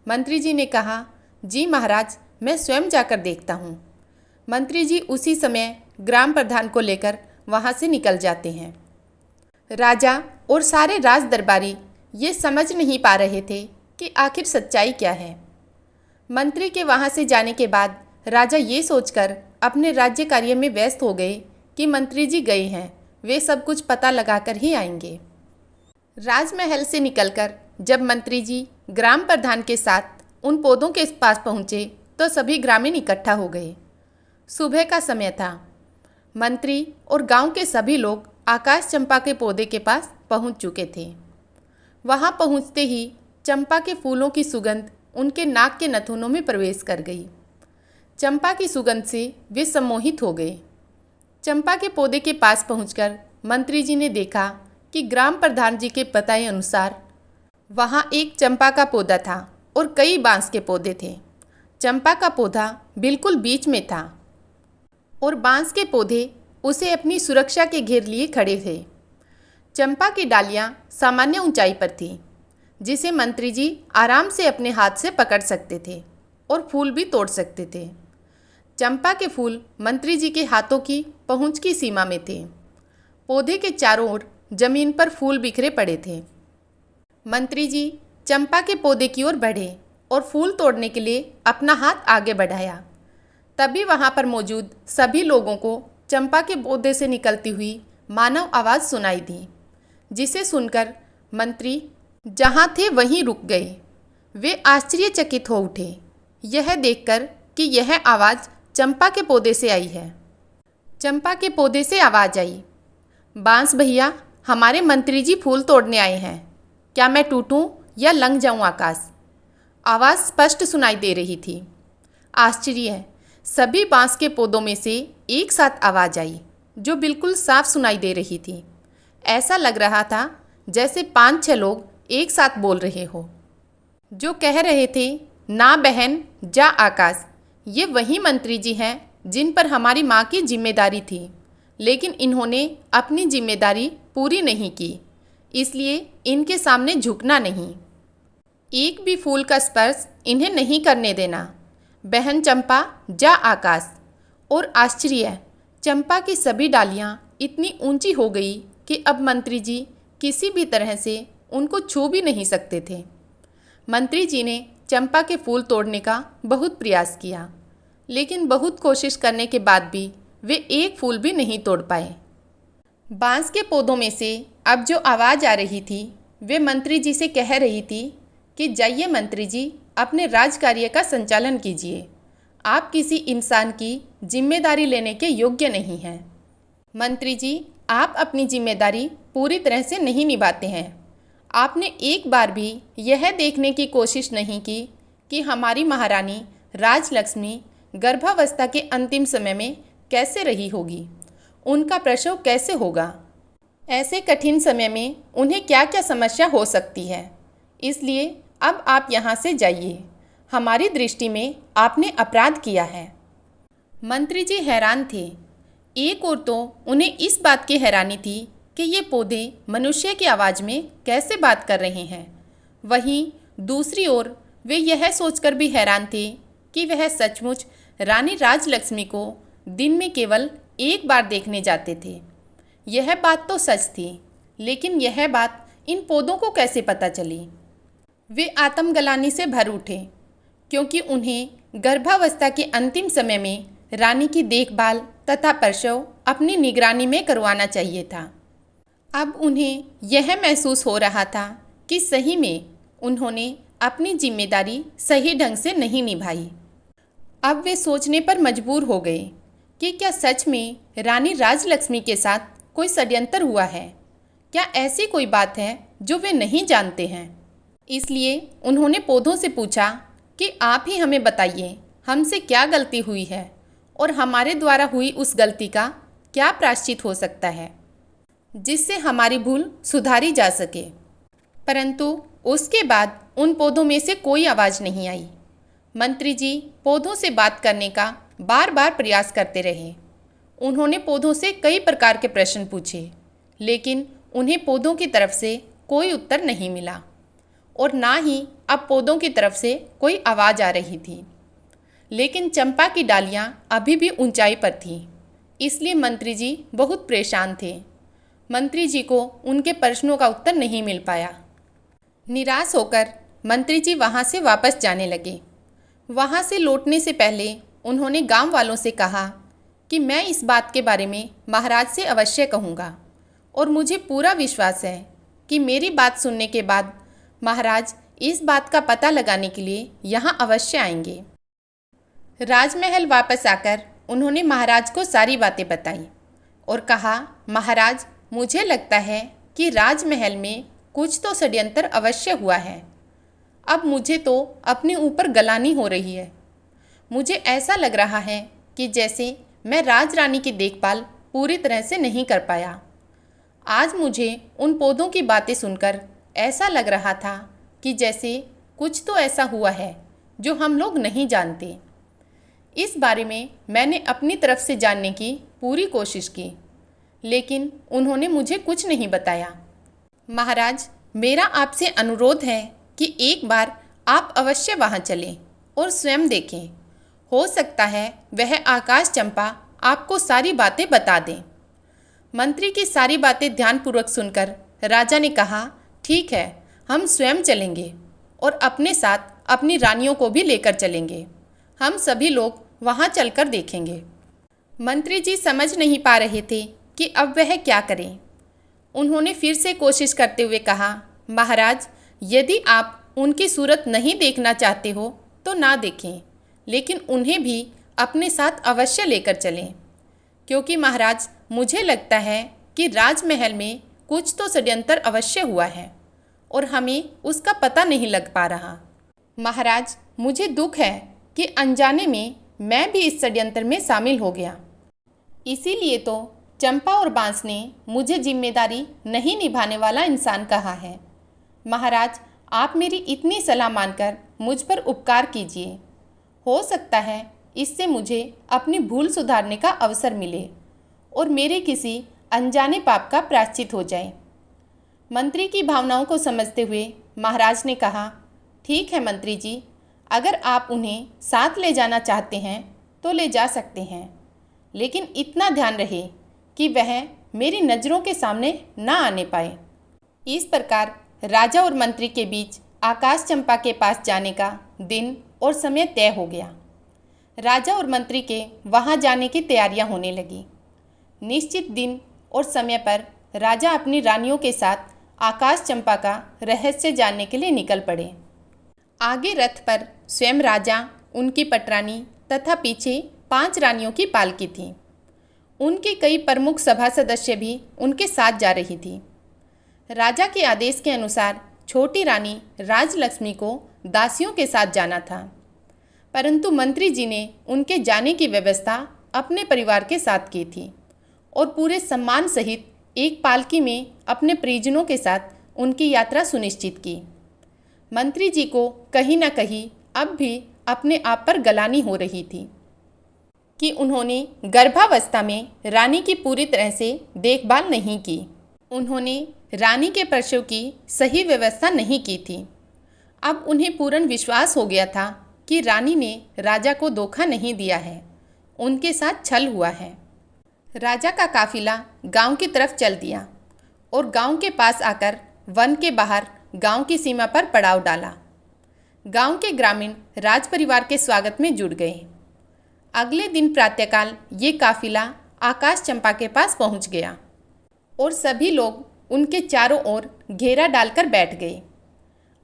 मंत्री जी ने कहा, जी महाराज, मैं स्वयं जाकर देखता हूँ। मंत्री जी उसी समय ग्राम प्रधान को लेकर वहाँ से निकल जाते हैं। राजा और सारे राज दरबारी ये समझ नहीं पा रहे थे कि आखिर सच्चाई क्या है। मंत्री के वहाँ से जाने के बाद राजा ये सोचकर अपने राज्य कार्य में व्यस्त हो गए कि मंत्री जी गए हैं, वे सब कुछ पता लगाकर ही आएंगे। राजमहल से निकलकर जब मंत्री जी ग्राम प्रधान के साथ उन पौधों के पास पहुँचे तो सभी ग्रामीण इकट्ठा हो गए। सुबह का समय था। मंत्री और गांव के सभी लोग आकाश चंपा के पौधे के पास पहुंच चुके थे। वहां पहुंचते ही चंपा के फूलों की सुगंध उनके नाक के नथुनों में प्रवेश कर गई। चंपा की सुगंध से वे सम्मोहित हो गए। चंपा के पौधे के पास पहुंचकर मंत्री जी ने देखा कि ग्राम प्रधान जी के बताए अनुसार वहां एक चंपा का पौधा था और कई बांस के पौधे थे। चंपा का पौधा बिल्कुल बीच में था और बांस के पौधे उसे अपनी सुरक्षा के घेर लिए खड़े थे। चंपा की डालियां सामान्य ऊंचाई पर थीं, जिसे मंत्री जी आराम से अपने हाथ से पकड़ सकते थे और फूल भी तोड़ सकते थे। चंपा के फूल मंत्री जी के हाथों की पहुंच की सीमा में थे। पौधे के चारों ओर जमीन पर फूल बिखरे पड़े थे। मंत्री जी चंपा के पौधे की ओर बढ़े और फूल तोड़ने के लिए अपना हाथ आगे बढ़ाया। तभी वहां पर मौजूद सभी लोगों को चंपा के पौधे से निकलती हुई मानव आवाज़ सुनाई दी। जिसे सुनकर मंत्री जहाँ थे वहीं रुक गए। वे आश्चर्यचकित हो उठे, यह देखकर कि यह आवाज़ चंपा के पौधे से आई है। चंपा के पौधे से आवाज़ आई, बांस भैया, हमारे मंत्री जी फूल तोड़ने आए हैं, क्या मैं टूटूं या लंघ जाऊं आकाश? आवाज़ स्पष्ट सुनाई दे रही थी। आश्चर्य है, सभी बांस के पौधों में से एक साथ आवाज़ आई जो बिल्कुल साफ सुनाई दे रही थी। ऐसा लग रहा था जैसे 5-6 लोग एक साथ बोल रहे हो। जो कह रहे थे, ना बहन जा आकाश, ये वही मंत्री जी हैं जिन पर हमारी माँ की जिम्मेदारी थी, लेकिन इन्होंने अपनी जिम्मेदारी पूरी नहीं की, इसलिए इनके सामने झुकना नहीं। एक भी फूल का स्पर्श इन्हें नहीं करने देना। बहन चंपा जा आकाश। और आश्चर्य है, चंपा की सभी डालियाँ इतनी ऊंची हो गई कि अब मंत्री जी किसी भी तरह से उनको छू भी नहीं सकते थे। मंत्री जी ने चंपा के फूल तोड़ने का बहुत प्रयास किया, लेकिन बहुत कोशिश करने के बाद भी वे एक फूल भी नहीं तोड़ पाए। बांस के पौधों में से अब जो आवाज़ आ रही थी, वे मंत्री जी से कह रही थी कि जाइए मंत्री जी, अपने राज कार्य का संचालन कीजिए। आप किसी इंसान की जिम्मेदारी लेने के योग्य नहीं हैं। मंत्री जी, आप अपनी जिम्मेदारी पूरी तरह से नहीं निभाते हैं। आपने एक बार भी यह देखने की कोशिश नहीं की कि हमारी महारानी राजलक्ष्मी गर्भावस्था के अंतिम समय में कैसे रही होगी, उनका प्रसव कैसे होगा, ऐसे कठिन समय में उन्हें क्या क्या समस्या हो सकती है। इसलिए अब आप यहाँ से जाइए, हमारी दृष्टि में आपने अपराध किया है। मंत्री जी हैरान थे। एक ओर तो उन्हें इस बात की हैरानी थी कि ये पौधे मनुष्य की आवाज़ में कैसे बात कर रहे हैं, वहीं दूसरी ओर वे यह सोचकर भी हैरान थे कि वह सचमुच रानी राजलक्ष्मी को दिन में केवल एक बार देखने जाते थे। यह बात तो सच थी, लेकिन यह बात इन पौधों को कैसे पता चली? वे आत्मग्लानि से भर उठे, क्योंकि उन्हें गर्भावस्था के अंतिम समय में रानी की देखभाल तथा प्रसव अपनी निगरानी में करवाना चाहिए था। अब उन्हें यह महसूस हो रहा था कि सही में उन्होंने अपनी जिम्मेदारी सही ढंग से नहीं निभाई। अब वे सोचने पर मजबूर हो गए कि क्या सच में रानी राजलक्ष्मी के साथ कोई षड्यंत्र हुआ है? क्या ऐसी कोई बात है जो वे नहीं जानते हैं? इसलिए उन्होंने पौधों से पूछा कि आप ही हमें बताइए, हमसे क्या गलती हुई है और हमारे द्वारा हुई उस गलती का क्या प्रायश्चित हो सकता है, जिससे हमारी भूल सुधारी जा सके। परंतु उसके बाद उन पौधों में से कोई आवाज़ नहीं आई। मंत्री जी पौधों से बात करने का बार बार प्रयास करते रहे। उन्होंने पौधों से कई प्रकार के प्रश्न पूछे, लेकिन उन्हें पौधों की तरफ से कोई उत्तर नहीं मिला और ना ही अब पौधों की तरफ से कोई आवाज़ आ रही थी। लेकिन चंपा की डालियाँ अभी भी ऊंचाई पर थीं, इसलिए मंत्री जी बहुत परेशान थे। मंत्री जी को उनके प्रश्नों का उत्तर नहीं मिल पाया। निराश होकर मंत्री जी वहाँ से वापस जाने लगे। वहाँ से लौटने से पहले उन्होंने गांव वालों से कहा कि मैं इस बात के बारे में महाराज से अवश्य कहूँगा और मुझे पूरा विश्वास है कि मेरी बात सुनने के बाद महाराज इस बात का पता लगाने के लिए यहाँ अवश्य आएंगे। राजमहल वापस आकर उन्होंने महाराज को सारी बातें बताई और कहा, महाराज, मुझे लगता है कि राजमहल में कुछ तो षड्यंत्र अवश्य हुआ है। अब मुझे तो अपने ऊपर गलानी हो रही है। मुझे ऐसा लग रहा है कि जैसे मैं राजरानी की देखभाल पूरी तरह से नहीं कर पाया। आज मुझे उन पौधों की बातें सुनकर ऐसा लग रहा था कि जैसे कुछ तो ऐसा हुआ है जो हम लोग नहीं जानते। इस बारे में मैंने अपनी तरफ से जानने की पूरी कोशिश की, लेकिन उन्होंने मुझे कुछ नहीं बताया। महाराज, मेरा आपसे अनुरोध है कि एक बार आप अवश्य वहाँ चलें और स्वयं देखें। हो सकता है वह आकाश चंपा आपको सारी बातें बता दें। मंत्री की सारी बातें ध्यानपूर्वक सुनकर राजा ने कहा, ठीक है, हम स्वयं चलेंगे और अपने साथ अपनी रानियों को भी लेकर चलेंगे। हम सभी लोग वहाँ चलकर देखेंगे। मंत्री जी समझ नहीं पा रहे थे कि अब वह क्या करें। उन्होंने फिर से कोशिश करते हुए कहा, महाराज, यदि आप उनकी सूरत नहीं देखना चाहते हो तो ना देखें, लेकिन उन्हें भी अपने साथ अवश्य लेकर चलें, क्योंकि महाराज मुझे लगता है कि राजमहल में कुछ तो षड्यंत्र अवश्य हुआ है और हमें उसका पता नहीं लग पा रहा। महाराज, मुझे दुख है कि अनजाने में मैं भी इस षड्यंत्र में शामिल हो गया। इसीलिए तो चंपा और बांस ने मुझे जिम्मेदारी नहीं निभाने वाला इंसान कहा है। महाराज, आप मेरी इतनी सलाह मानकर मुझ पर उपकार कीजिए। हो सकता है इससे मुझे अपनी भूल सुधारने का अवसर मिले और मेरे किसी अनजाने पाप का प्रायश्चित हो जाए। मंत्री की भावनाओं को समझते हुए महाराज ने कहा, ठीक है मंत्री जी, अगर आप उन्हें साथ ले जाना चाहते हैं तो ले जा सकते हैं, लेकिन इतना ध्यान रहे कि वह मेरी नज़रों के सामने ना आने पाए। इस प्रकार राजा और मंत्री के बीच आकाश चंपा के पास जाने का दिन और समय तय हो गया। राजा और मंत्री के वहां जाने की तैयारियां होने लगी। निश्चित दिन और समय पर राजा अपनी रानियों के साथ आकाश चंपा का रहस्य जानने के लिए निकल पड़े। आगे रथ पर स्वयं राजा, उनकी पटरानी तथा पीछे 5 रानियों की पालकी थी। उनके कई प्रमुख सभा सदस्य भी उनके साथ जा रही थी। राजा के आदेश के अनुसार छोटी रानी राजलक्ष्मी को दासियों के साथ जाना था, परंतु मंत्री जी ने उनके जाने की व्यवस्था अपने परिवार के साथ की थी और पूरे सम्मान सहित एक पालकी में अपने परिजनों के साथ उनकी यात्रा सुनिश्चित की। मंत्री जी को कहीं ना कहीं अब भी अपने आप पर गलानी हो रही थी कि उन्होंने गर्भावस्था में रानी की पूरी तरह से देखभाल नहीं की। उन्होंने रानी के प्रसव की सही व्यवस्था नहीं की थी। अब उन्हें पूर्ण विश्वास हो गया था कि रानी ने राजा को धोखा नहीं दिया है, उनके साथ छल हुआ है। राजा का काफिला गांव की तरफ चल दिया और गांव के पास आकर वन के बाहर गांव की सीमा पर पड़ाव डाला। गांव के ग्रामीण राज परिवार के स्वागत में जुट गए। अगले दिन प्रातःकाल ये काफिला आकाश चंपा के पास पहुंच गया और सभी लोग उनके चारों ओर घेरा डालकर बैठ गए।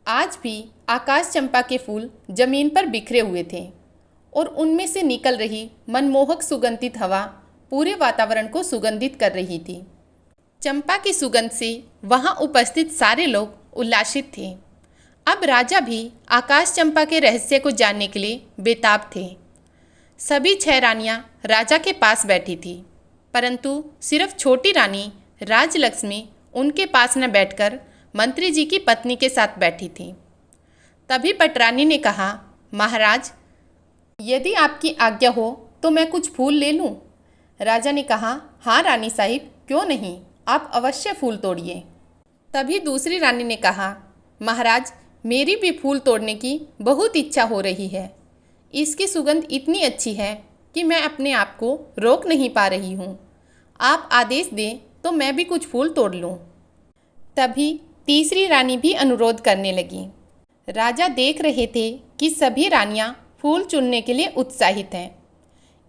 आज भी आकाश चंपा के फूल जमीन पर बिखरे हुए थे और उनमें से निकल रही मनमोहक सुगंधित हवा पूरे वातावरण को सुगंधित कर रही थी। चंपा की सुगंध से वहां उपस्थित सारे लोग उल्लासित थे। अब राजा भी आकाश चंपा के रहस्य को जानने के लिए बेताब थे। सभी 6 रानियां राजा के पास बैठी थी, परंतु सिर्फ छोटी रानी राजलक्ष्मी उनके पास न बैठकर मंत्री जी की पत्नी के साथ बैठी थी। तभी पटरानी ने कहा, महाराज, यदि आपकी आज्ञा हो तो मैं कुछ फूल ले लूं? राजा ने कहा, हाँ रानी साहिब, क्यों नहीं, आप अवश्य फूल तोड़िए। तभी दूसरी रानी ने कहा, महाराज, मेरी भी फूल तोड़ने की बहुत इच्छा हो रही है। इसकी सुगंध इतनी अच्छी है कि मैं अपने आप को रोक नहीं पा रही हूँ। आप आदेश दें तो मैं भी कुछ फूल तोड़ लूँ। तभी तीसरी रानी भी अनुरोध करने लगी। राजा देख रहे थे कि सभी रानियां फूल चुनने के लिए उत्साहित हैं,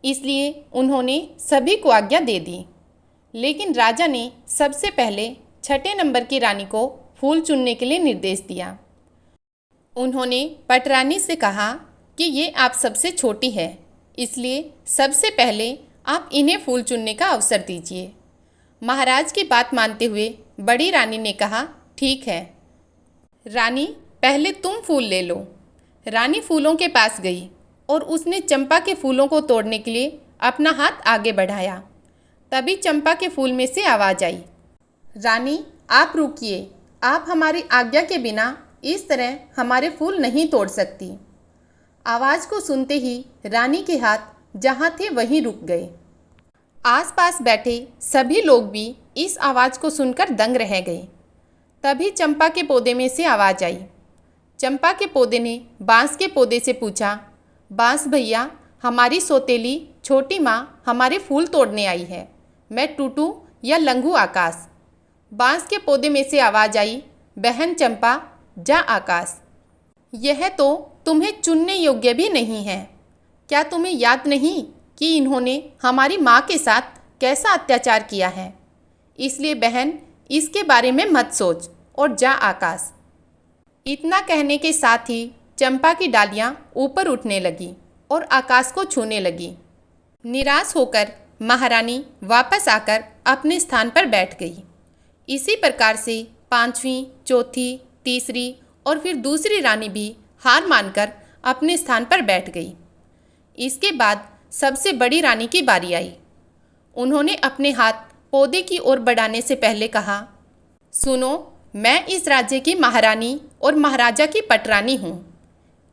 इसलिए उन्होंने सभी को आज्ञा दे दी। लेकिन राजा ने सबसे पहले 6ठे नंबर की रानी को फूल चुनने के लिए निर्देश दिया। उन्होंने पटरानी से कहा कि ये आप सबसे छोटी है, इसलिए सबसे पहले आप इन्हें फूल चुनने का अवसर दीजिए। महाराज की बात मानते हुए बड़ी रानी ने कहा, ठीक है रानी, पहले तुम फूल ले लो। रानी फूलों के पास गई और उसने चंपा के फूलों को तोड़ने के लिए अपना हाथ आगे बढ़ाया। तभी चंपा के फूल में से आवाज़ आई, रानी आप रुकिए, आप हमारी आज्ञा के बिना इस तरह हमारे फूल नहीं तोड़ सकती। आवाज़ को सुनते ही रानी के हाथ जहाँ थे वहीं रुक गए। आसपास बैठे सभी लोग भी इस आवाज़ को सुनकर दंग रह गए। तभी चंपा के पौधे में से आवाज़ आई। चंपा के पौधे ने बांस के पौधे से पूछा, बांस भैया, हमारी सौतेली छोटी माँ हमारे फूल तोड़ने आई है, मैं टूटू या लंघू आकाश? बांस के पौधे में से आवाज़ आई, बहन चंपा, जा आकाश, यह तो तुम्हें चुनने योग्य भी नहीं है। क्या तुम्हें याद नहीं कि इन्होंने हमारी माँ के साथ कैसा अत्याचार किया है? इसलिए बहन, इसके बारे में मत सोच और जा आकाश। इतना कहने के साथ ही चंपा की डालियां ऊपर उठने लगी और आकाश को छूने लगी। निराश होकर महारानी वापस आकर अपने स्थान पर बैठ गई। इसी प्रकार से पांचवी, चौथी, तीसरी और फिर दूसरी रानी भी हार मानकर अपने स्थान पर बैठ गई। इसके बाद सबसे बड़ी रानी की बारी आई। उन्होंने अपने हाथ पौधे की ओर बढ़ाने से पहले कहा, सुनो, मैं इस राज्य की महारानी और महाराजा की पटरानी हूँ।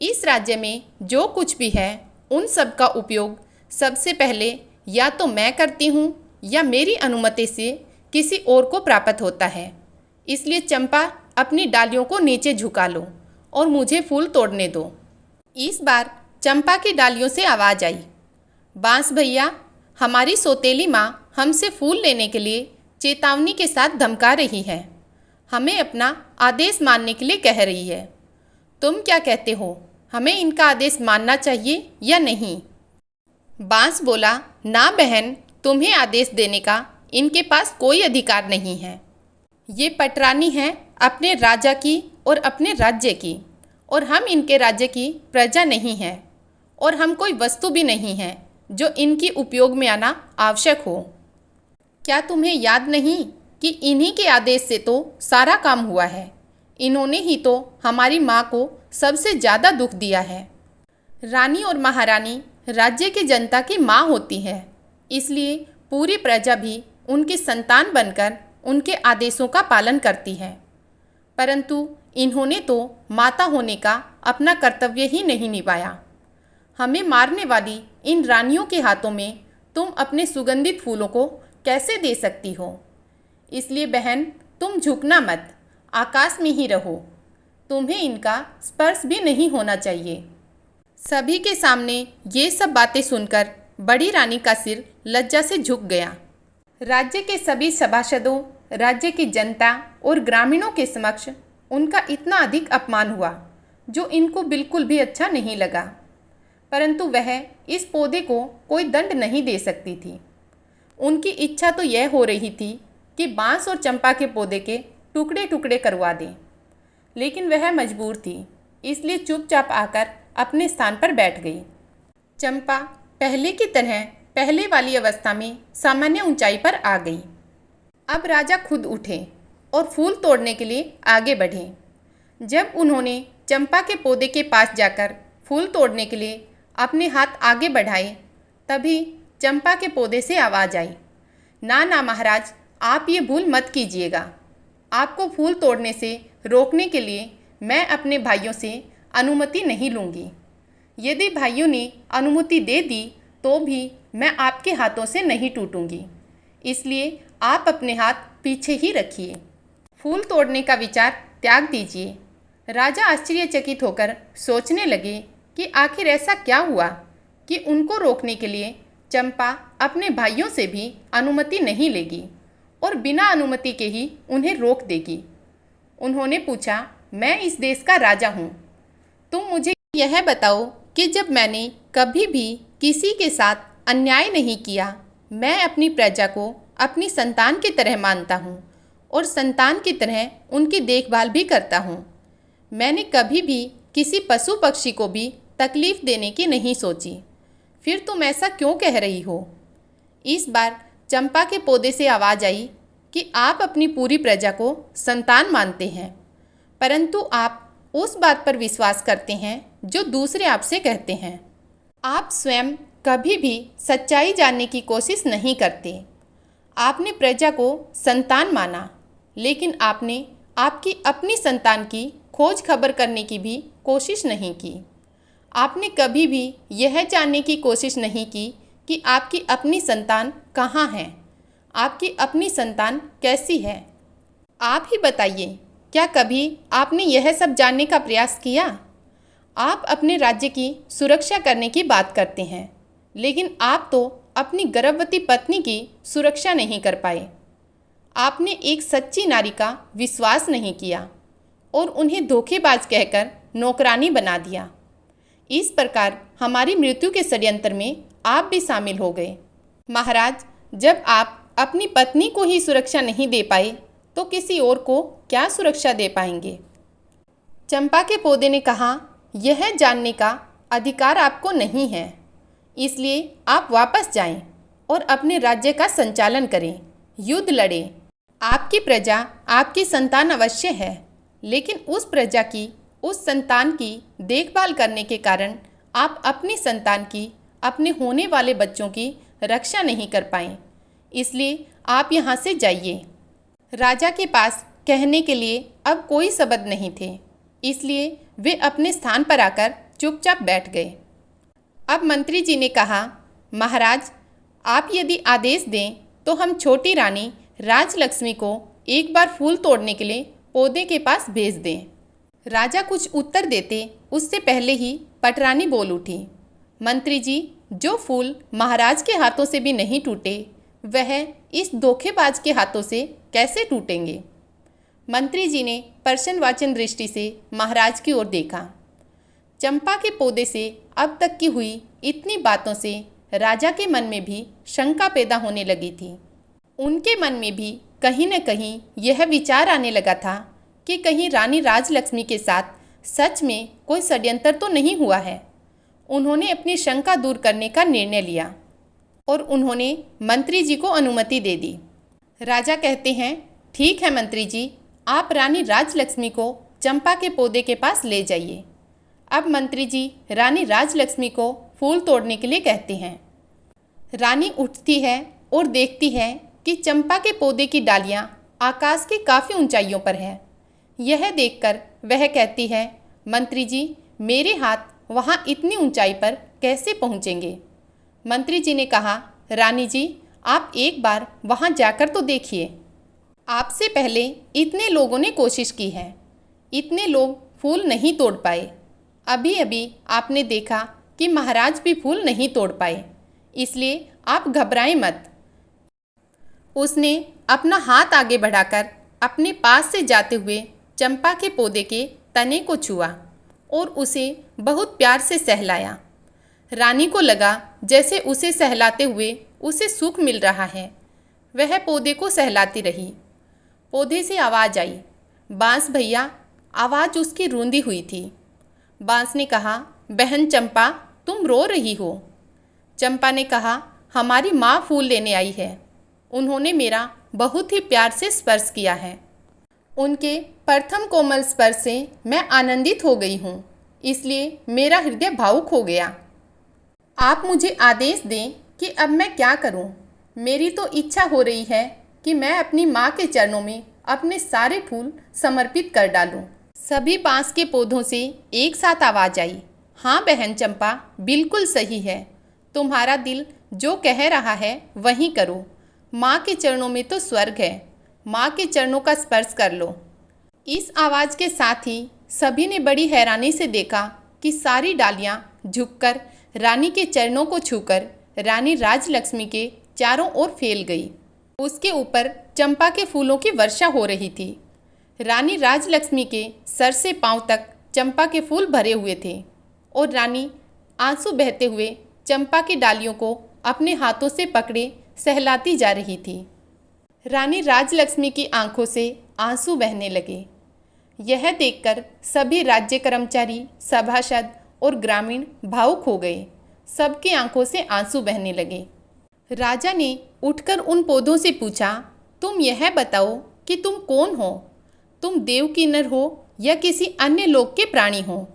इस राज्य में जो कुछ भी है उन सब का उपयोग सबसे पहले या तो मैं करती हूँ या मेरी अनुमति से किसी और को प्राप्त होता है। इसलिए चंपा, अपनी डालियों को नीचे झुका लो और मुझे फूल तोड़ने दो। इस बार चंपा की डालियों से आवाज़ आई, बांस भैया, हमारी सौतेली माँ हमसे फूल लेने के लिए चेतावनी के साथ धमका रही है। हमें अपना आदेश मानने के लिए कह रही है। तुम क्या कहते हो, हमें इनका आदेश मानना चाहिए या नहीं? बांस बोला, ना बहन, तुम्हें आदेश देने का इनके पास कोई अधिकार नहीं है। ये पटरानी हैं अपने राजा की और अपने राज्य की, और हम इनके राज्य की प्रजा नहीं हैं, और हम कोई वस्तु भी नहीं हैं जो इनकी उपयोग में आना आवश्यक हो। क्या तुम्हें याद नहीं कि इन्हीं के आदेश से तो सारा काम हुआ है? इन्होंने ही तो हमारी माँ को सबसे ज़्यादा दुख दिया है। रानी और महारानी राज्य की जनता की माँ होती है, इसलिए पूरी प्रजा भी उनकी संतान बनकर उनके आदेशों का पालन करती है। परंतु इन्होंने तो माता होने का अपना कर्तव्य ही नहीं निभाया। हमें मारने वाली इन रानियों के हाथों में तुम अपने सुगंधित फूलों को कैसे दे सकती हो? इसलिए बहन, तुम झुकना मत, आकाश में ही रहो। तुम्हें इनका स्पर्श भी नहीं होना चाहिए। सभी के सामने ये सब बातें सुनकर बड़ी रानी का सिर लज्जा से झुक गया। राज्य के सभी सभासदों, राज्य की जनता और ग्रामीणों के समक्ष उनका इतना अधिक अपमान हुआ जो इनको बिल्कुल भी अच्छा नहीं लगा। परंतु वह इस पौधे को कोई दंड नहीं दे सकती थी। उनकी इच्छा तो यह हो रही थी कि बांस और चंपा के पौधे के टुकड़े टुकड़े करवा दें, लेकिन वह मजबूर थी, इसलिए चुपचाप आकर अपने स्थान पर बैठ गई। चंपा पहले की तरह पहले वाली अवस्था में सामान्य ऊंचाई पर आ गई। अब राजा खुद उठे और फूल तोड़ने के लिए आगे बढ़े। जब उन्होंने चंपा के पौधे के पास जाकर फूल तोड़ने के लिए अपने हाथ आगे बढ़ाए, तभी चंपा के पौधे से आवाज़ आई, ना ना महाराज, आप ये भूल मत कीजिएगा। आपको फूल तोड़ने से रोकने के लिए मैं अपने भाइयों से अनुमति नहीं लूँगी। यदि भाइयों ने अनुमति दे दी तो भी मैं आपके हाथों से नहीं टूटूंगी, इसलिए आप अपने हाथ पीछे ही रखिए। फूल तोड़ने का विचार त्याग दीजिए। राजा आश्चर्यचकित होकर सोचने लगे कि आखिर ऐसा क्या हुआ कि उनको रोकने के लिए चंपा अपने भाइयों से भी अनुमति नहीं लेगी और बिना अनुमति के ही उन्हें रोक देगी। उन्होंने पूछा, मैं इस देश का राजा हूँ, तुम मुझे यह बताओ कि जब मैंने कभी भी किसी के साथ अन्याय नहीं किया, मैं अपनी प्रजा को अपनी संतान की तरह मानता हूँ और संतान की तरह उनकी देखभाल भी करता हूँ। मैंने कभी भी किसी पशु पक्षी को भी तकलीफ़ देने की नहीं सोची। फिर तुम ऐसा क्यों कह रही हो? इस बार चंपा के पौधे से आवाज़ आई कि आप अपनी पूरी प्रजा को संतान मानते हैं, परंतु आप उस बात पर विश्वास करते हैं जो दूसरे आपसे कहते हैं। आप स्वयं कभी भी सच्चाई जानने की कोशिश नहीं करते। आपने प्रजा को संतान माना, लेकिन आपने आपकी अपनी संतान की खोज खबर करने की भी कोशिश नहीं की। आपने कभी भी यह जानने की कोशिश नहीं की कि आपकी अपनी संतान कहाँ है, आपकी अपनी संतान कैसी है। आप ही बताइए, क्या कभी आपने यह सब जानने का प्रयास किया? आप अपने राज्य की सुरक्षा करने की बात करते हैं, लेकिन आप तो अपनी गर्भवती पत्नी की सुरक्षा नहीं कर पाए। आपने एक सच्ची नारी का विश्वास नहीं किया और उन्हें धोखेबाज कहकर नौकरानी बना दिया। इस प्रकार हमारी मृत्यु के षड्यंत्र में आप भी शामिल हो गए। महाराज, जब आप अपनी पत्नी को ही सुरक्षा नहीं दे पाए तो किसी और को क्या सुरक्षा दे पाएंगे। चंपा के पौधे ने कहा, यह जानने का अधिकार आपको नहीं है, इसलिए आप वापस जाएं और अपने राज्य का संचालन करें, युद्ध लड़ें। आपकी प्रजा आपकी संतान अवश्य है, लेकिन उस प्रजा की, उस संतान की देखभाल करने के कारण आप अपनी संतान की, अपने होने वाले बच्चों की रक्षा नहीं कर पाए, इसलिए आप यहाँ से जाइए। राजा के पास कहने के लिए अब कोई शब्द नहीं थे, इसलिए वे अपने स्थान पर आकर चुपचाप बैठ गए। अब मंत्री जी ने कहा, महाराज, आप यदि आदेश दें तो हम छोटी रानी राजलक्ष्मी को एक बार फूल तोड़ने के लिए पौधे के पास भेज दें। राजा कुछ उत्तर देते उससे पहले ही पटरानी बोल उठी, मंत्री जी, जो फूल महाराज के हाथों से भी नहीं टूटे, वह इस धोखेबाज के हाथों से कैसे टूटेंगे। मंत्री जी ने प्रश्नवाचन दृष्टि से महाराज की ओर देखा। चंपा के पौधे से अब तक की हुई इतनी बातों से राजा के मन में भी शंका पैदा होने लगी थी। उनके मन में भी कहीं न कहीं यह विचार आने लगा था कि कहीं रानी राजलक्ष्मी के साथ सच में कोई षड्यंत्र तो नहीं हुआ है। उन्होंने अपनी शंका दूर करने का निर्णय लिया और उन्होंने मंत्री जी को अनुमति दे दी। राजा कहते हैं, ठीक है मंत्री जी, आप रानी राजलक्ष्मी को चंपा के पौधे के पास ले जाइए। अब मंत्री जी रानी राजलक्ष्मी को फूल तोड़ने के लिए कहते हैं। रानी उठती है और देखती है कि चंपा के पौधे की डालियां आकाश की काफ़ी ऊंचाइयों पर है। यह देखकर वह कहती है, मंत्री जी, मेरे हाथ वहाँ इतनी ऊंचाई पर कैसे पहुँचेंगे। मंत्री जी ने कहा, रानी जी, आप एक बार वहाँ जाकर तो देखिए। आपसे पहले इतने लोगों ने कोशिश की है, इतने लोग फूल नहीं तोड़ पाए। अभी अभी आपने देखा कि महाराज भी फूल नहीं तोड़ पाए, इसलिए आप घबराएं मत। उसने अपना हाथ आगे बढ़ाकर अपने पास से जाते हुए चंपा के पौधे के तने को छुआ और उसे बहुत प्यार से सहलाया। रानी को लगा जैसे उसे सहलाते हुए उसे सुख मिल रहा है। वह पौधे को सहलाती रही। पौधे से आवाज़ आई, बांस भैया। आवाज़ उसकी रूंधी हुई थी। बांस ने कहा, बहन चंपा, तुम रो रही हो। चंपा ने कहा, हमारी माँ फूल लेने आई है। उन्होंने मेरा बहुत ही प्यार से स्पर्श किया है। उनके प्रथम कोमल स्पर्श से मैं आनंदित हो गई हूँ, इसलिए मेरा हृदय भावुक हो गया। आप मुझे आदेश दें कि अब मैं क्या करूँ। मेरी तो इच्छा हो रही है कि मैं अपनी माँ के चरणों में अपने सारे फूल समर्पित कर डालूं। सभी बांस के पौधों से एक साथ आवाज़ आई, हाँ बहन चंपा, बिल्कुल सही है। तुम्हारा दिल जो कह रहा है वही करो। माँ के चरणों में तो स्वर्ग है। माँ के चरणों का स्पर्श कर लो। इस आवाज़ के साथ ही सभी ने बड़ी हैरानी से देखा कि सारी डालियाँ झुककर रानी के चरणों को छूकर रानी राजलक्ष्मी के चारों ओर फैल गई। उसके ऊपर चंपा के फूलों की वर्षा हो रही थी। रानी राजलक्ष्मी के सर से पांव तक चंपा के फूल भरे हुए थे और रानी आंसू बहते हुए चंपा की डालियों को अपने हाथों से पकड़े सहलाती जा रही थी। रानी राजलक्ष्मी की आंखों से आंसू बहने लगे। यह देखकर सभी राज्य कर्मचारी, सभासद और ग्रामीण भावुक हो गए। सबकी आंखों से आंसू बहने लगे। राजा ने उठकर उन पौधों से पूछा, तुम यह बताओ कि तुम कौन हो? तुम देव की नर हो या किसी अन्य लोक के प्राणी हो?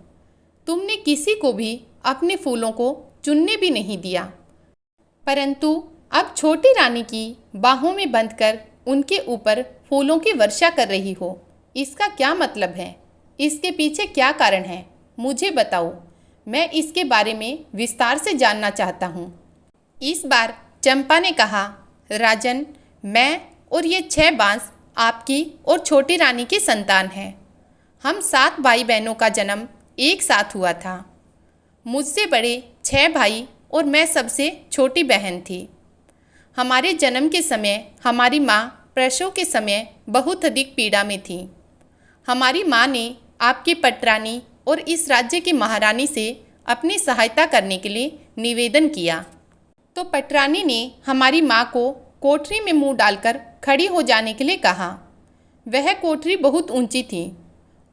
तुमने किसी को भी अपने फूलों को चुनने भी नहीं दिया, परंतु अब छोटी रानी की बाहों में बंधकर उनके ऊपर फूलों की वर्षा कर रही हो। इसका क्या मतलब है? इसके पीछे क्या कारण है? मुझे बताओ, मैं इसके बारे में विस्तार से जानना चाहता हूँ। इस बार चंपा ने कहा, राजन, मैं और ये 6 बांस आपकी और छोटी रानी की संतान हैं। हम 7 भाई बहनों का जन्म एक साथ हुआ था। मुझसे बड़े 6 भाई और मैं सबसे छोटी बहन थी। हमारे जन्म के समय हमारी माँ प्रसव के समय बहुत अधिक पीड़ा में थी। हमारी माँ ने आपकी पटरानी और इस राज्य की महारानी से अपनी सहायता करने के लिए निवेदन किया, तो पटरानी ने हमारी माँ को कोठरी में मुंह डालकर खड़ी हो जाने के लिए कहा। वह कोठरी बहुत ऊंची थी।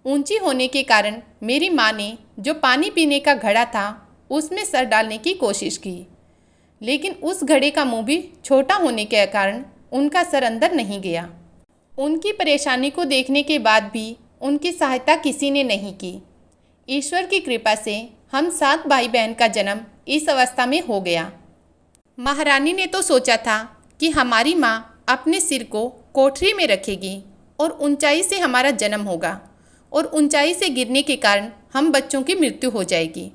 ऊंची होने के कारण मेरी माँ ने जो पानी पीने का घड़ा था उसमें सर डालने की कोशिश की, लेकिन उस घड़े का मुंह भी छोटा होने के कारण उनका सर अंदर नहीं गया। उनकी परेशानी को देखने के बाद भी उनकी सहायता किसी ने नहीं की। ईश्वर की कृपा से हम 7 भाई बहन का जन्म इस अवस्था में हो गया। महारानी ने तो सोचा था कि हमारी माँ अपने सिर को कोठरी में रखेगी और ऊंचाई से हमारा जन्म होगा और ऊंचाई से गिरने के कारण हम बच्चों की मृत्यु हो जाएगी,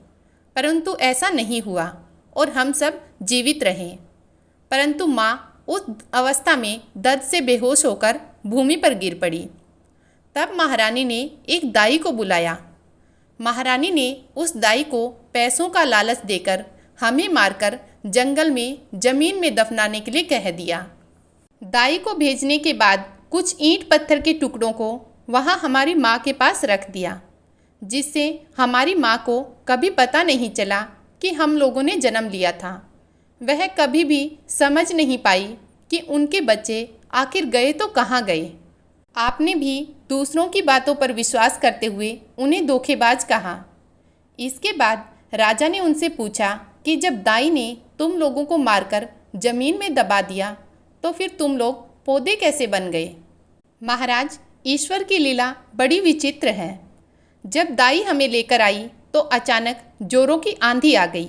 परंतु ऐसा नहीं हुआ और हम सब जीवित रहे। परंतु माँ उस अवस्था में दर्द से बेहोश होकर भूमि पर गिर पड़ी। तब महारानी ने एक दाई को बुलाया। महारानी ने उस दाई को पैसों का लालच देकर हमें मारकर जंगल में जमीन में दफनाने के लिए कह दिया। दाई को भेजने के बाद कुछ ईंट पत्थर के टुकड़ों को वहाँ हमारी माँ के पास रख दिया, जिससे हमारी माँ को कभी पता नहीं चला कि हम लोगों ने जन्म लिया था। वह कभी भी समझ नहीं पाई कि उनके बच्चे आखिर गए तो कहाँ गए। आपने भी दूसरों की बातों पर विश्वास करते हुए उन्हें धोखेबाज कहा। इसके बाद राजा ने उनसे पूछा कि जब दाई ने तुम लोगों को मारकर जमीन में दबा दिया तो फिर तुम लोग पौधे कैसे बन गए। महाराज, ईश्वर की लीला बड़ी विचित्र है। जब दाई हमें लेकर आई तो अचानक जोरों की आंधी आ गई।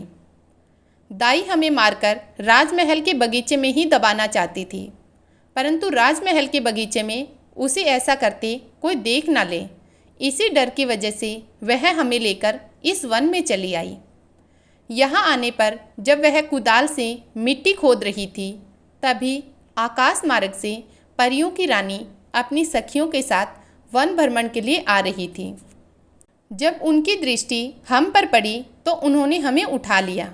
दाई हमें मारकर राजमहल के बगीचे में ही दबाना चाहती थी, परंतु राजमहल के बगीचे में उसे ऐसा करते कोई देख ना ले, इसी डर की वजह से वह हमें लेकर इस वन में चली आई। यहाँ आने पर जब वह कुदाल से मिट्टी खोद रही थी, तभी आकाश मार्ग से परियों की रानी अपनी सखियों के साथ वन भ्रमण के लिए आ रही थी। जब उनकी दृष्टि हम पर पड़ी तो उन्होंने हमें उठा लिया।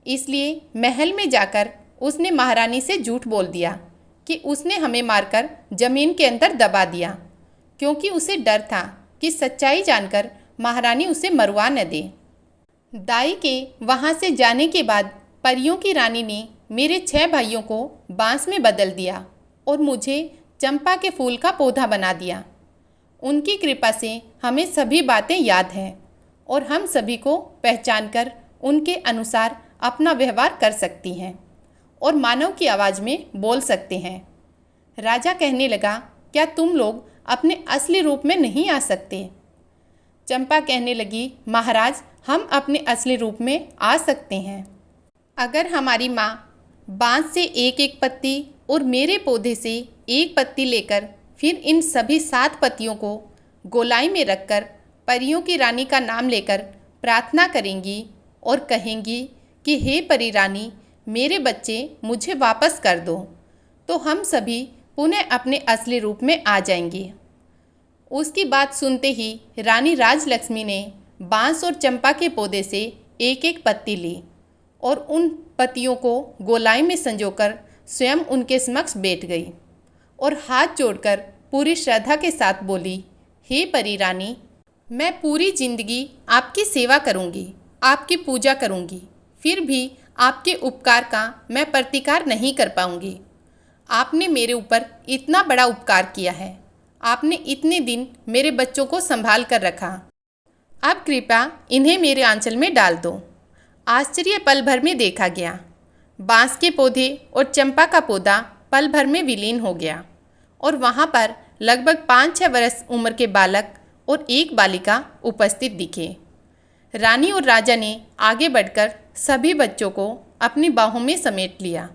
इसलिए महल में जाकर उसने महारानी से झूठ बोल दिया कि उसने हमें मारकर जमीन के अंदर दबा दिया, क्योंकि उसे डर था कि सच्चाई जानकर महारानी उसे मरवा न दे। दाई के वहाँ से जाने के बाद परियों की रानी ने मेरे 6 भाइयों को बांस में बदल दिया और मुझे चंपा के फूल का पौधा बना दिया। उनकी कृपा से हमें सभी बातें याद हैं और हम सभी को पहचानकर उनके अनुसार अपना व्यवहार कर सकती हैं और मानव की आवाज़ में बोल सकते हैं। राजा कहने लगा, क्या तुम लोग अपने असली रूप में नहीं आ सकते। चंपा कहने लगी, महाराज, हम अपने असली रूप में आ सकते हैं। अगर हमारी माँ बांस से एक एक पत्ती और मेरे पौधे से एक पत्ती लेकर फिर इन सभी 7 पत्तियों को गोलाई में रखकर परियों की रानी का नाम लेकर प्रार्थना करेंगी और कहेंगी कि हे परी रानी, मेरे बच्चे मुझे वापस कर दो, तो हम सभी पुनः अपने असली रूप में आ जाएंगे। उसकी बात सुनते ही रानी राजलक्ष्मी ने बांस और चंपा के पौधे से एक एक पत्ती ली और उन पत्तियों को गोलाई में संजोकर स्वयं उनके समक्ष बैठ गई और हाथ जोड़कर पूरी श्रद्धा के साथ बोली, हे परी रानी, मैं पूरी जिंदगी आपकी सेवा करूंगी, आपकी पूजा करूंगी, फिर भी आपके उपकार का मैं प्रतिकार नहीं कर पाऊंगी। आपने मेरे ऊपर इतना बड़ा उपकार किया है, आपने इतने दिन मेरे बच्चों को संभाल कर रखा, अब कृपया इन्हें मेरे आंचल में डाल दो। आश्चर्य पल भर में देखा गया। बांस के पौधे और चंपा का पौधा पल भर में विलीन हो गया और वहाँ पर लगभग 5-6 वर्ष उम्र के बालक और एक बालिका उपस्थित दिखे। रानी और राजा ने आगे बढ़कर सभी बच्चों को अपनी बाहों में समेट लिया।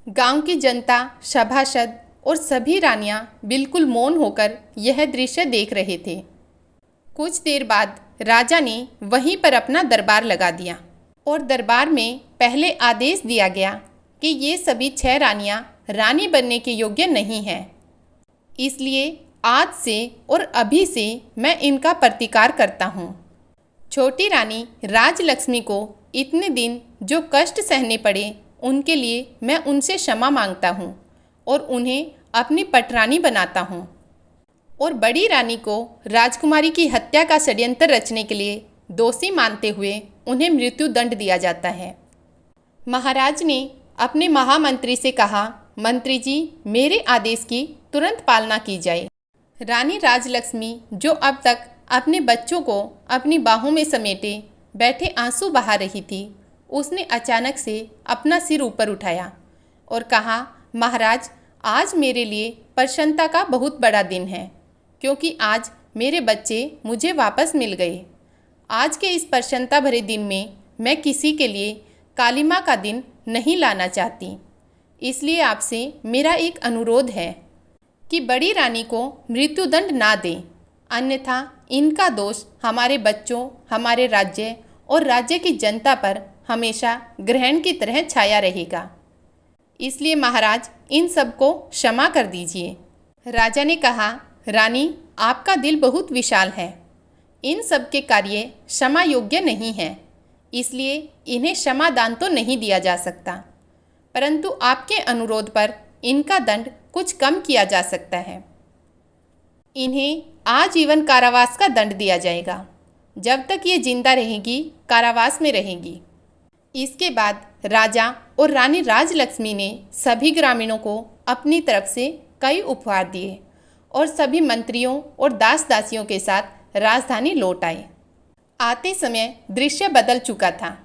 गांव की जनता, सभासद और सभी रानियां बिल्कुल मौन होकर यह दृश्य देख रहे थे। कुछ देर बाद राजा ने वहीं पर अपना दरबार लगा दिया और दरबार में पहले आदेश दिया गया कि ये सभी 6 रानियां रानी बनने के योग्य नहीं हैं, इसलिए आज से और अभी से मैं इनका प्रतिकार करता हूँ। छोटी रानी राजलक्ष्मी को इतने दिन जो कष्ट सहने पड़े, उनके लिए मैं उनसे क्षमा मांगता हूँ और उन्हें अपनी पटरानी बनाता हूँ। और बड़ी रानी को राजकुमारी की हत्या का षड्यंत्र रचने के लिए दोषी मानते हुए उन्हें मृत्यु दंड दिया जाता है। महाराज ने अपने महामंत्री से कहा, मंत्री जी, मेरे आदेश की तुरंत पालना की जाए। रानी राजलक्ष्मी, जो अब तक अपने बच्चों को अपनी बाहों में समेटे बैठे आंसू बहा रही थी, उसने अचानक से अपना सिर ऊपर उठाया और कहा, महाराज, आज मेरे लिए प्रसन्नता का बहुत बड़ा दिन है, क्योंकि आज मेरे बच्चे मुझे वापस मिल गए। आज के इस प्रसन्नता भरे दिन में मैं किसी के लिए काली माँ का दिन नहीं लाना चाहती। इसलिए आपसे मेरा एक अनुरोध है कि बड़ी रानी को मृत्युदंड ना दें, अन्यथा इनका दोष हमारे बच्चों, हमारे राज्य और राज्य की जनता पर हमेशा ग्रहण की तरह छाया रहेगा। इसलिए महाराज, इन सबको क्षमा कर दीजिए। राजा ने कहा, रानी, आपका दिल बहुत विशाल है। इन सब के कार्य क्षमा योग्य नहीं हैं, इसलिए इन्हें क्षमादान तो नहीं दिया जा सकता, परंतु आपके अनुरोध पर इनका दंड कुछ कम किया जा सकता है। इन्हें आजीवन कारावास का दंड दिया जाएगा। जब तक ये जिंदा रहेगी, कारावास में रहेगी। इसके बाद राजा और रानी राजलक्ष्मी ने सभी ग्रामीणों को अपनी तरफ से कई उपहार दिए और सभी मंत्रियों और दास दासियों के साथ राजधानी लौट आए। आते समय दृश्य बदल चुका था।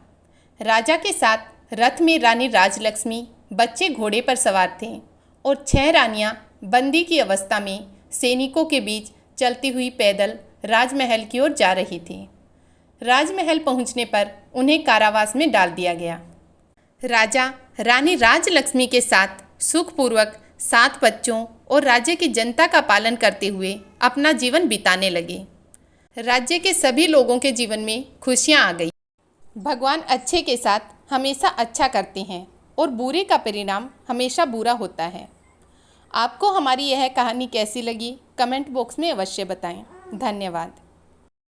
राजा के साथ रथ में रानी राजलक्ष्मी, बच्चे घोड़े पर सवार थे और 6 रानियां बंदी की अवस्था में सैनिकों के बीच चलती हुई पैदल राजमहल की ओर जा रही थी। राजमहल पहुंचने पर उन्हें कारावास में डाल दिया गया। राजा रानी राजलक्ष्मी के साथ सुखपूर्वक 7 बच्चों और राज्य की जनता का पालन करते हुए अपना जीवन बिताने लगे। राज्य के सभी लोगों के जीवन में खुशियां आ गई। भगवान अच्छे के साथ हमेशा अच्छा करते हैं और बुरे का परिणाम हमेशा बुरा होता है। आपको हमारी यह कहानी कैसी लगी, कमेंट बॉक्स में अवश्य बताएं। धन्यवाद।